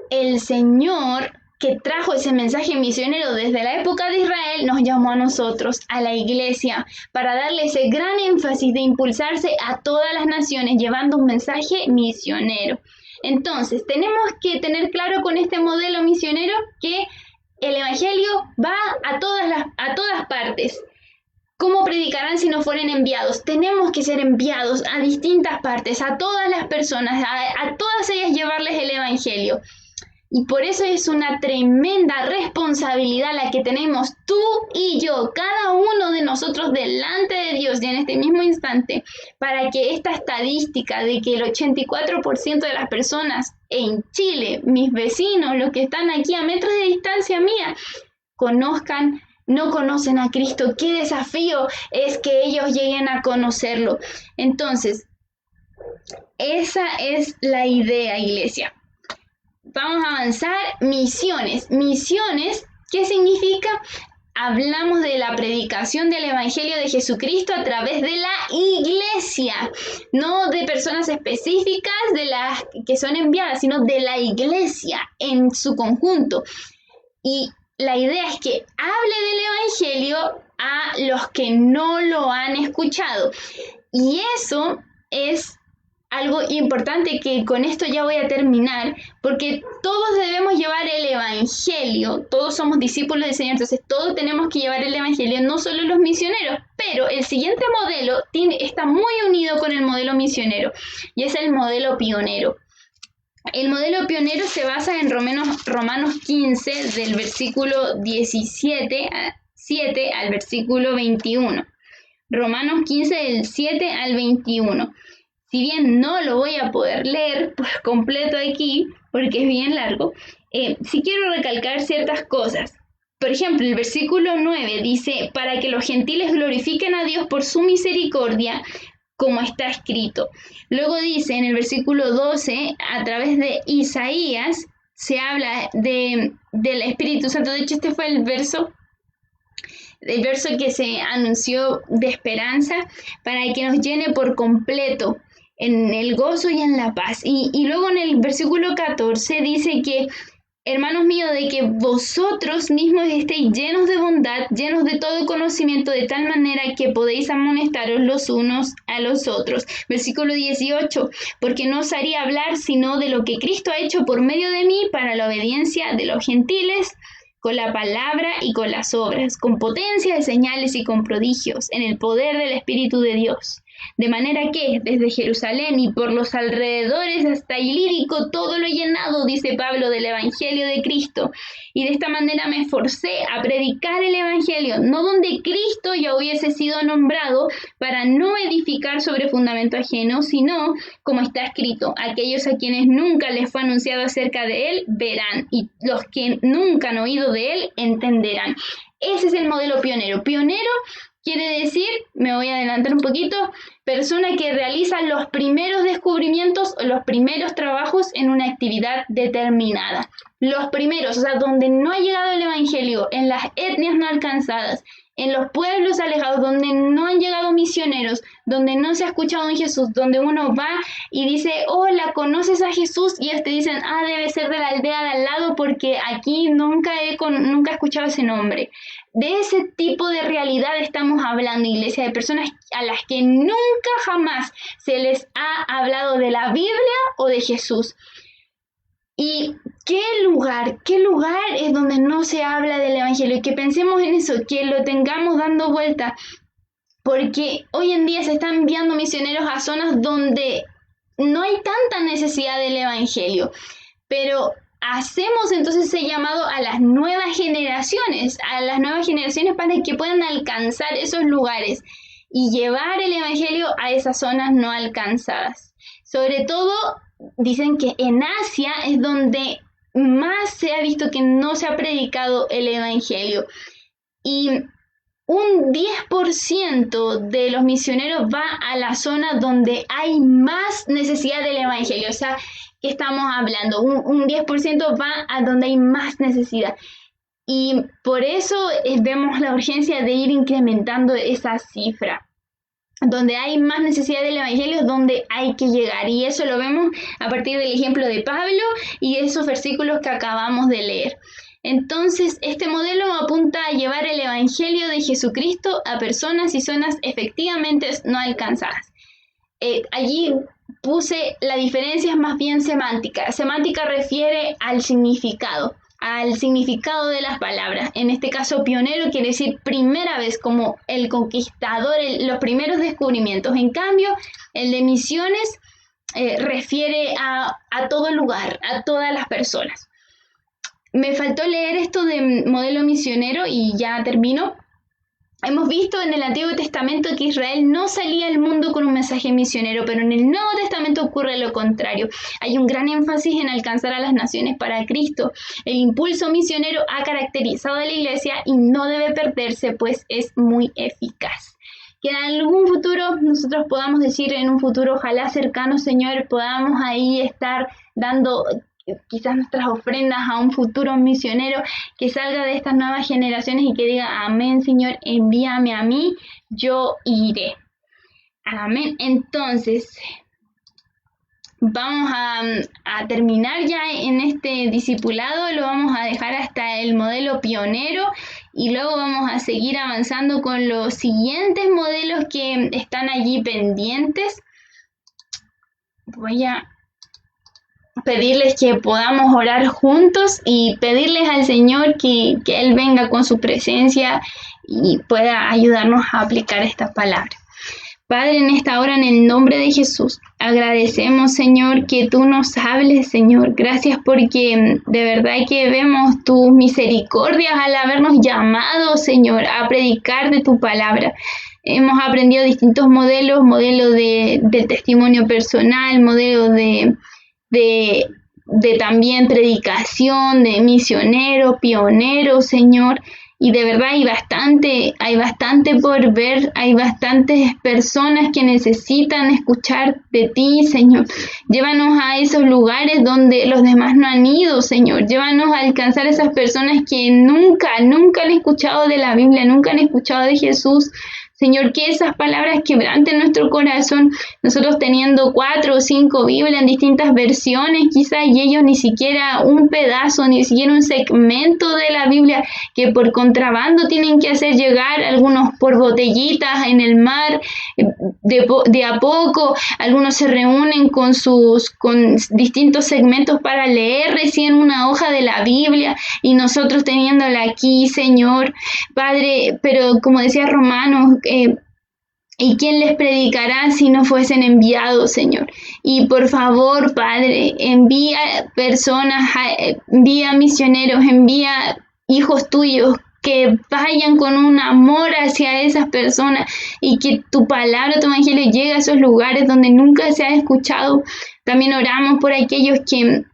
el Señor que trajo ese mensaje misionero desde la época de Israel nos llamó a nosotros, a la iglesia, para darle ese gran énfasis de impulsarse a todas las naciones llevando un mensaje misionero. Entonces, tenemos que tener claro con este modelo misionero que el evangelio va a todas partes. ¿Cómo predicarán si no fueren enviados? Tenemos que ser enviados a distintas partes, a todas las personas, a todas ellas llevarles el evangelio. Y por eso es una tremenda responsabilidad la que tenemos tú y yo, cada uno de nosotros delante de Dios y en este mismo instante, para que esta estadística de que el 84% de las personas en Chile, mis vecinos, los que están aquí a metros de distancia mía, no conocen a Cristo. Qué desafío es que ellos lleguen a conocerlo. Entonces, esa es la idea, iglesia. Vamos a avanzar. Misiones. Misiones, ¿qué significa? Hablamos de la predicación del Evangelio de Jesucristo a través de la iglesia, no de personas específicas de las que son enviadas, sino de la iglesia en su conjunto. Y la idea es que hable del Evangelio a los que no lo han escuchado. Y eso es algo importante que con esto ya voy a terminar, porque todos debemos llevar el Evangelio, todos somos discípulos del Señor, entonces todos tenemos que llevar el Evangelio, no solo los misioneros, pero el siguiente modelo está muy unido con el modelo misionero, y es el modelo pionero. El modelo pionero se basa en Romanos 15, del versículo 17 al versículo 21. Romanos 15, del 7 al 21. Si bien no lo voy a poder leer por completo aquí, porque es bien largo, sí quiero recalcar ciertas cosas. Por ejemplo, el versículo 9 dice, para que los gentiles glorifiquen a Dios por su misericordia, como está escrito. Luego dice en el versículo 12, a través de Isaías, se habla del Espíritu Santo. De hecho, este fue el verso que se anunció de esperanza para que nos llene por completo en el gozo y en la paz. Y luego en el versículo 14 dice que, hermanos míos, de que vosotros mismos estéis llenos de bondad, llenos de todo conocimiento, de tal manera que podéis amonestaros los unos a los otros. Versículo 18, porque no os haría hablar sino de lo que Cristo ha hecho por medio de mí para la obediencia de los gentiles, con la palabra y con las obras, con potencia de señales y con prodigios, en el poder del Espíritu de Dios. De manera que desde Jerusalén y por los alrededores hasta Ilírico todo lo he llenado, dice Pablo, del Evangelio de Cristo. Y de esta manera me esforcé a predicar el Evangelio, no donde Cristo ya hubiese sido nombrado, para no edificar sobre fundamento ajeno, sino, como está escrito, aquellos a quienes nunca les fue anunciado acerca de él, verán, y los que nunca han oído de él, entenderán. Ese es el modelo pionero. Pionero quiere decir, me voy a adelantar un poquito, persona que realiza los primeros descubrimientos o los primeros trabajos en una actividad determinada. Los primeros, o sea, donde no ha llegado el Evangelio, en las etnias no alcanzadas, en los pueblos alejados, donde no han llegado misioneros, donde no se ha escuchado en Jesús, donde uno va y dice, hola, ¿conoces a Jesús? Y ellos te dicen, debe ser de la aldea de al lado porque aquí nunca he escuchado ese nombre. De ese tipo de realidad estamos hablando, iglesia, de personas a las que nunca jamás se les ha hablado de la Biblia o de Jesús. ¿Y qué lugar es donde no se habla del Evangelio? Que pensemos en eso, que lo tengamos dando vuelta, porque hoy en día se están enviando misioneros a zonas donde no hay tanta necesidad del Evangelio, pero hacemos entonces ese llamado a las nuevas generaciones para que puedan alcanzar esos lugares y llevar el Evangelio a esas zonas no alcanzadas. Sobre todo, dicen que en Asia es donde más se ha visto que no se ha predicado el Evangelio. y un 10% de los misioneros va a la zona donde hay más necesidad del evangelio. O sea, ¿qué estamos hablando? Un 10% va a donde hay más necesidad. Y por eso vemos la urgencia de ir incrementando esa cifra. Donde hay más necesidad del evangelio, donde hay que llegar. Y eso lo vemos a partir del ejemplo de Pablo y de esos versículos que acabamos de leer. Entonces, este modelo apunta a llevar el evangelio de Jesucristo a personas y zonas efectivamente no alcanzadas. Allí puse la diferencia es más bien semántica. Semántica refiere al significado de las palabras. En este caso, pionero quiere decir primera vez, como el conquistador, los primeros descubrimientos. En cambio, el de misiones refiere a todo lugar, a todas las personas. Me faltó leer esto de modelo misionero y ya termino. Hemos visto en el Antiguo Testamento que Israel no salía al mundo con un mensaje misionero, pero en el Nuevo Testamento ocurre lo contrario. Hay un gran énfasis en alcanzar a las naciones para Cristo. El impulso misionero ha caracterizado a la Iglesia y no debe perderse, pues es muy eficaz. Que en algún futuro nosotros podamos decir, en un futuro ojalá cercano, Señor, podamos ahí estar dando quizás nuestras ofrendas a un futuro misionero que salga de estas nuevas generaciones y que diga, amén, Señor, envíame a mí, yo iré. Amén. Entonces, vamos a terminar ya en este discipulado, lo vamos a dejar hasta el modelo pionero y luego vamos a seguir avanzando con los siguientes modelos que están allí pendientes. Voy a pedirles que podamos orar juntos y pedirles al Señor que Él venga con su presencia y pueda ayudarnos a aplicar estas palabras. Padre, en esta hora, en el nombre de Jesús, agradecemos, Señor, que tú nos hables, Señor. Gracias porque de verdad que vemos tus misericordias al habernos llamado, Señor, a predicar de tu palabra. Hemos aprendido distintos modelos, modelo de testimonio personal, modelo de también predicación, de misionero, pionero, Señor, y de verdad hay bastante por ver, hay bastantes personas que necesitan escuchar de ti, Señor. Llévanos a esos lugares donde los demás no han ido, Señor. Llévanos a alcanzar a esas personas que nunca han escuchado de la Biblia, nunca han escuchado de Jesús. Señor, que esas palabras quebranten nuestro corazón, nosotros teniendo 4 o 5 Biblias en distintas versiones, quizás, y ellos ni siquiera un pedazo, ni siquiera un segmento de la Biblia, que por contrabando tienen que hacer llegar, algunos por botellitas en el mar, de a poco, algunos se reúnen con distintos segmentos para leer recién una hoja de la Biblia, y nosotros teniéndola aquí, Señor, Padre, pero como decía Romanos, ¿y quién les predicará si no fuesen enviados, Señor? Y por favor, Padre, envía personas, envía misioneros, envía hijos tuyos que vayan con un amor hacia esas personas y que tu palabra, tu evangelio llegue a esos lugares donde nunca se ha escuchado. También oramos por aquellos que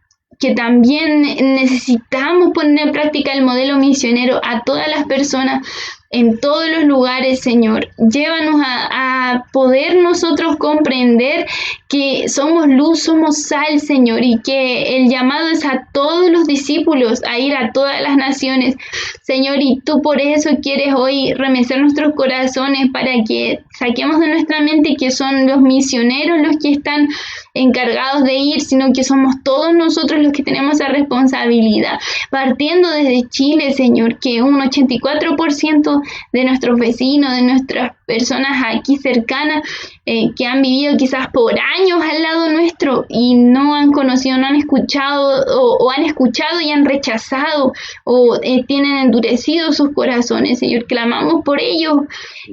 también necesitamos poner en práctica el modelo misionero a todas las personas en todos los lugares, Señor. Llévanos a poder nosotros comprender que somos luz, somos sal, Señor, y que el llamado es a todos los discípulos a ir a todas las naciones, Señor, y tú por eso quieres hoy remecer nuestros corazones para que saquemos de nuestra mente que son los misioneros los que están encargados de ir, sino que somos todos nosotros los que tenemos esa responsabilidad. Partiendo desde Chile, Señor, que un 84% de nuestros vecinos, de nuestras personas aquí cercanas, que han vivido quizás por años al lado nuestro y no han conocido, no han escuchado o han escuchado y han rechazado o tienen endurecidos sus corazones, Señor, clamamos por ellos,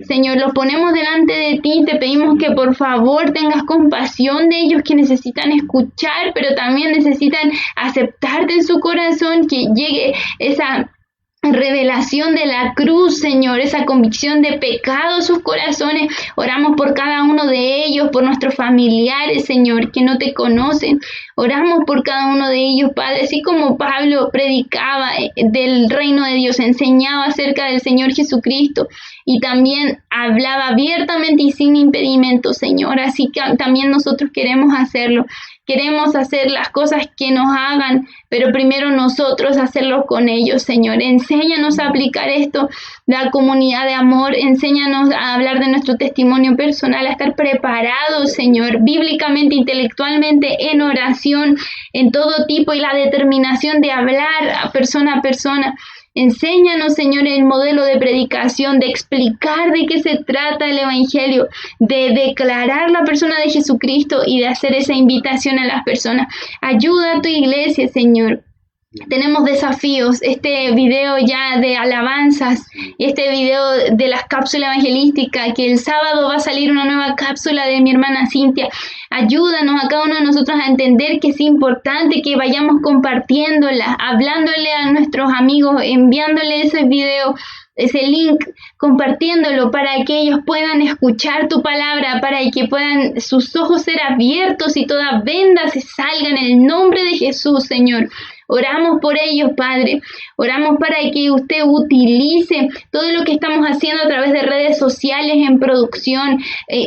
Señor, los ponemos delante de ti, te pedimos que por favor tengas compasión de ellos que necesitan escuchar, pero también necesitan aceptarte en su corazón, que llegue esa revelación de la cruz, Señor, esa convicción de pecado en sus corazones. Oramos por cada uno de ellos, por nuestros familiares, Señor, que no te conocen. Oramos por cada uno de ellos, Padre, así como Pablo predicaba del reino de Dios, enseñaba acerca del Señor Jesucristo y también hablaba abiertamente y sin impedimento, Señor. Así que también nosotros queremos hacerlo. Queremos hacer las cosas que nos hagan, pero primero nosotros hacerlo con ellos, Señor. Enséñanos a aplicar esto, la comunidad de amor. Enséñanos a hablar de nuestro testimonio personal, a estar preparados, Señor, bíblicamente, intelectualmente, en oración, en todo tipo, y la determinación de hablar a persona. Enséñanos, Señor, el modelo de predicación, de explicar de qué se trata el Evangelio, de declarar la persona de Jesucristo y de hacer esa invitación a las personas. Ayuda a tu iglesia, Señor. Tenemos desafíos, este video ya de alabanzas, este video de las cápsulas evangelísticas, que el sábado va a salir una nueva cápsula de mi hermana Cintia. Ayúdanos a cada uno de nosotros a entender que es importante que vayamos compartiéndola, hablándole a nuestros amigos, enviándole ese video, ese link, compartiéndolo para que ellos puedan escuchar tu palabra, para que puedan sus ojos ser abiertos y toda venda se salga en el nombre de Jesús, Señor. Oramos por ellos, Padre. Oramos para que usted utilice todo lo que estamos haciendo a través de redes sociales en producción.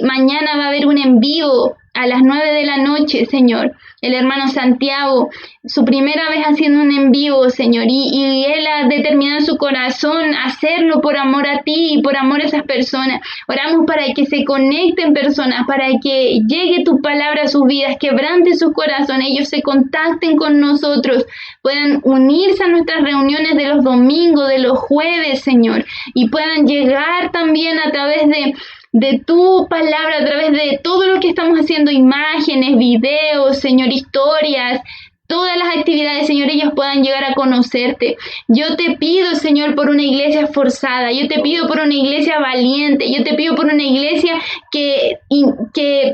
Mañana va a haber un en vivo a las 9 de la noche, Señor. El hermano Santiago, su primera vez haciendo un en vivo, Señor, y él ha determinado en su corazón hacerlo por amor a ti y por amor a esas personas. Oramos para que se conecten personas, para que llegue tu palabra a sus vidas, quebrante sus corazones, ellos se contacten con nosotros, puedan unirse a nuestras reuniones de los domingos, de los jueves, Señor, y puedan llegar también a través de tu palabra, a través de todo lo que estamos haciendo, imágenes, videos, Señor, historias, todas las actividades, Señor, ellos puedan llegar a conocerte. Yo te pido, Señor, por una iglesia esforzada, yo te pido por una iglesia valiente, yo te pido por una iglesia que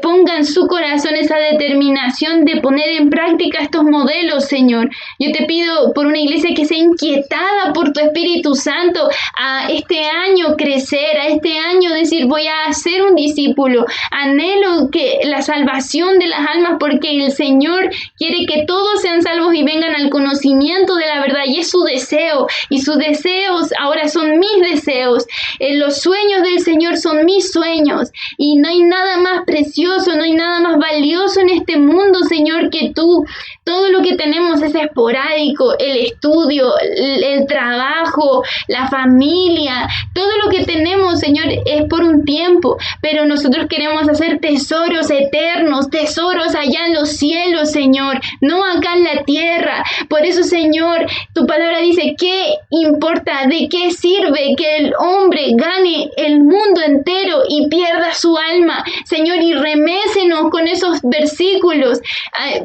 ponga en su corazón esa determinación de poner en práctica estos modelos, Señor. Yo te pido por una iglesia que sea inquietada por tu Espíritu Santo, a este año crecer, a este año decir, voy a ser un discípulo. Anhelo que la salvación de las almas, porque el Señor quiere que todos sean salvos y vengan al conocimiento de la verdad, y es su deseo, y sus deseos ahora son mis deseos. Los sueños del Señor son mis sueños, y no hay nada más precioso, no hay nada más valioso en este mundo, Señor, que tú. Todo lo que tenemos es esporádico, el estudio, el trabajo, la familia, todo lo que tenemos, Señor, es por un tiempo, pero nosotros queremos hacer tesoros eternos, tesoros allá en los cielos, Señor, no acá en la tierra. Por eso, Señor, tu palabra dice, ¿qué importa? ¿De qué sirve que el hombre gane el mundo entero y pierda su alma? Señor, y remécenos con esos versículos,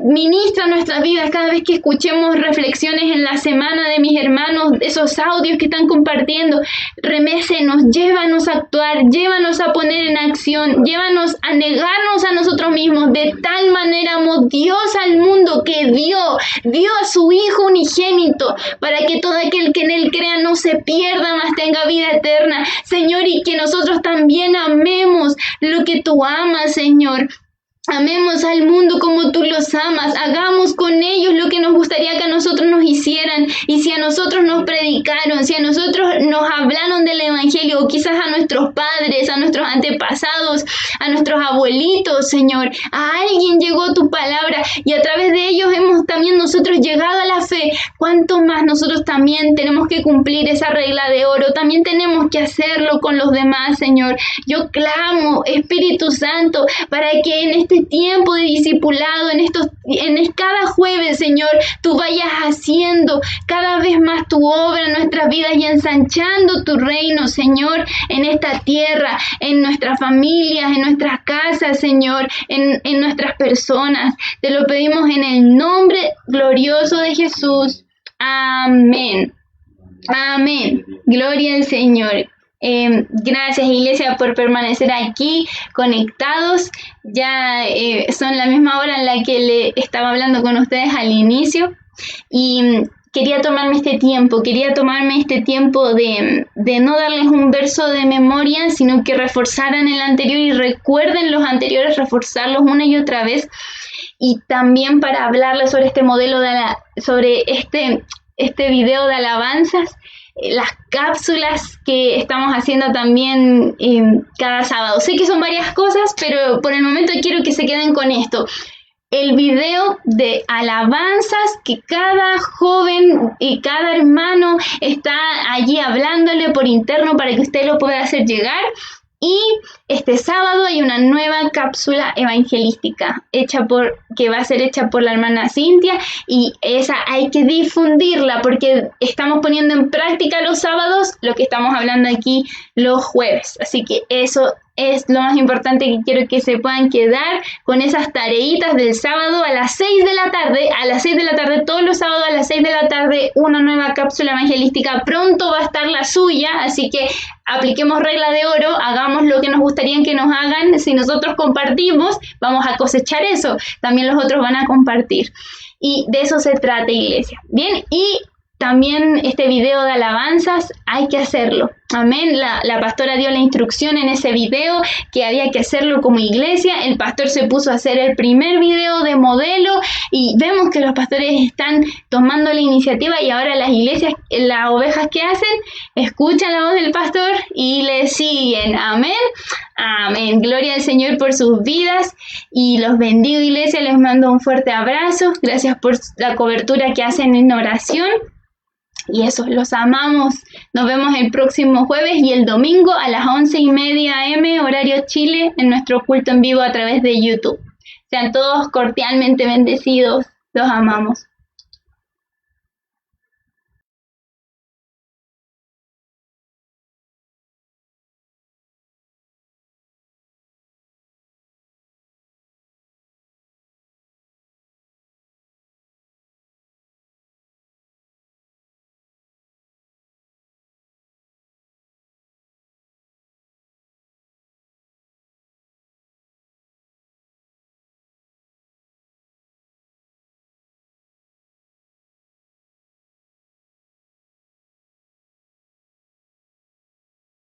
ministra nuestras vidas cada vez que escuchemos reflexiones en la semana de mis hermanos, esos audios que están compartiendo. Remécenos, llévanos a actuar, llévanos a poner en acción, llévanos a negarnos a nosotros mismos. De tal manera amó Dios al mundo que dio a su Hijo unigénito, para que todo aquel que en Él crea no se pierda, mas tenga vida eterna, Señor, y que nosotros también amemos lo que tú amas, Señor. Amemos al mundo como tú los amas, hagamos con ellos lo que nos gustaría que a nosotros nos hicieran. Y si a nosotros nos predicaron, si a nosotros nos hablaron del Evangelio, o quizás a nuestros padres, a nuestros antepasados, a nuestros abuelitos, Señor, a alguien llegó tu palabra y a través de ellos hemos también nosotros llegado a la fe. ¿Cuánto más nosotros también tenemos que cumplir esa regla de oro? También tenemos que hacerlo con los demás, Señor. Yo clamo, Espíritu Santo, para que en este tiempo de discipulado, en cada jueves, Señor, tú vayas haciendo cada vez más tu obra en nuestras vidas y ensanchando tu reino, Señor, en esta tierra, en nuestras familias, en nuestras casas, Señor, en nuestras personas. Te lo pedimos en el nombre glorioso de Jesús. Amén. Amén. Gloria al Señor. Gracias, iglesia, por permanecer aquí conectados. Ya son la misma hora en la que le estaba hablando con ustedes al inicio, y quería tomarme este tiempo de no darles un verso de memoria, sino que reforzaran el anterior y recuerden los anteriores, reforzarlos una y otra vez, y también para hablarles sobre este modelo sobre este video de alabanzas, las cápsulas que estamos haciendo también cada sábado. Sé que son varias cosas, pero por el momento quiero que se queden con esto. El video de alabanzas que cada joven y cada hermano está allí hablándole por interno para que usted lo pueda hacer llegar. Y este sábado hay una nueva cápsula evangelística que va a ser hecha por la hermana Cintia, y esa hay que difundirla porque estamos poniendo en práctica los sábados lo que estamos hablando aquí los jueves. Así que eso es lo más importante, que quiero que se puedan quedar con esas tareitas del sábado a las 6 de la tarde. A las 6 de la tarde, todos los sábados a las 6 de la tarde, una nueva cápsula evangelística. Pronto va a estar la suya, así que apliquemos regla de oro, hagamos lo que nos gustaría que nos hagan. Si nosotros compartimos, vamos a cosechar eso. También los otros van a compartir. Y de eso se trata, iglesia. Bien, y también este video de alabanzas hay que hacerlo. Amén. La pastora dio la instrucción en ese video que había que hacerlo como iglesia. El pastor se puso a hacer el primer video de modelo y vemos que los pastores están tomando la iniciativa, y ahora las iglesias, las ovejas, que hacen, escuchan la voz del pastor y le siguen. Amén. Amén. Gloria al Señor por sus vidas y los bendigo, iglesia. Les mando un fuerte abrazo. Gracias por la cobertura que hacen en oración. Y eso, los amamos. Nos vemos el próximo jueves y el domingo a las 11:30 a.m. horario Chile en nuestro culto en vivo a través de YouTube. Sean todos cordialmente bendecidos. Los amamos.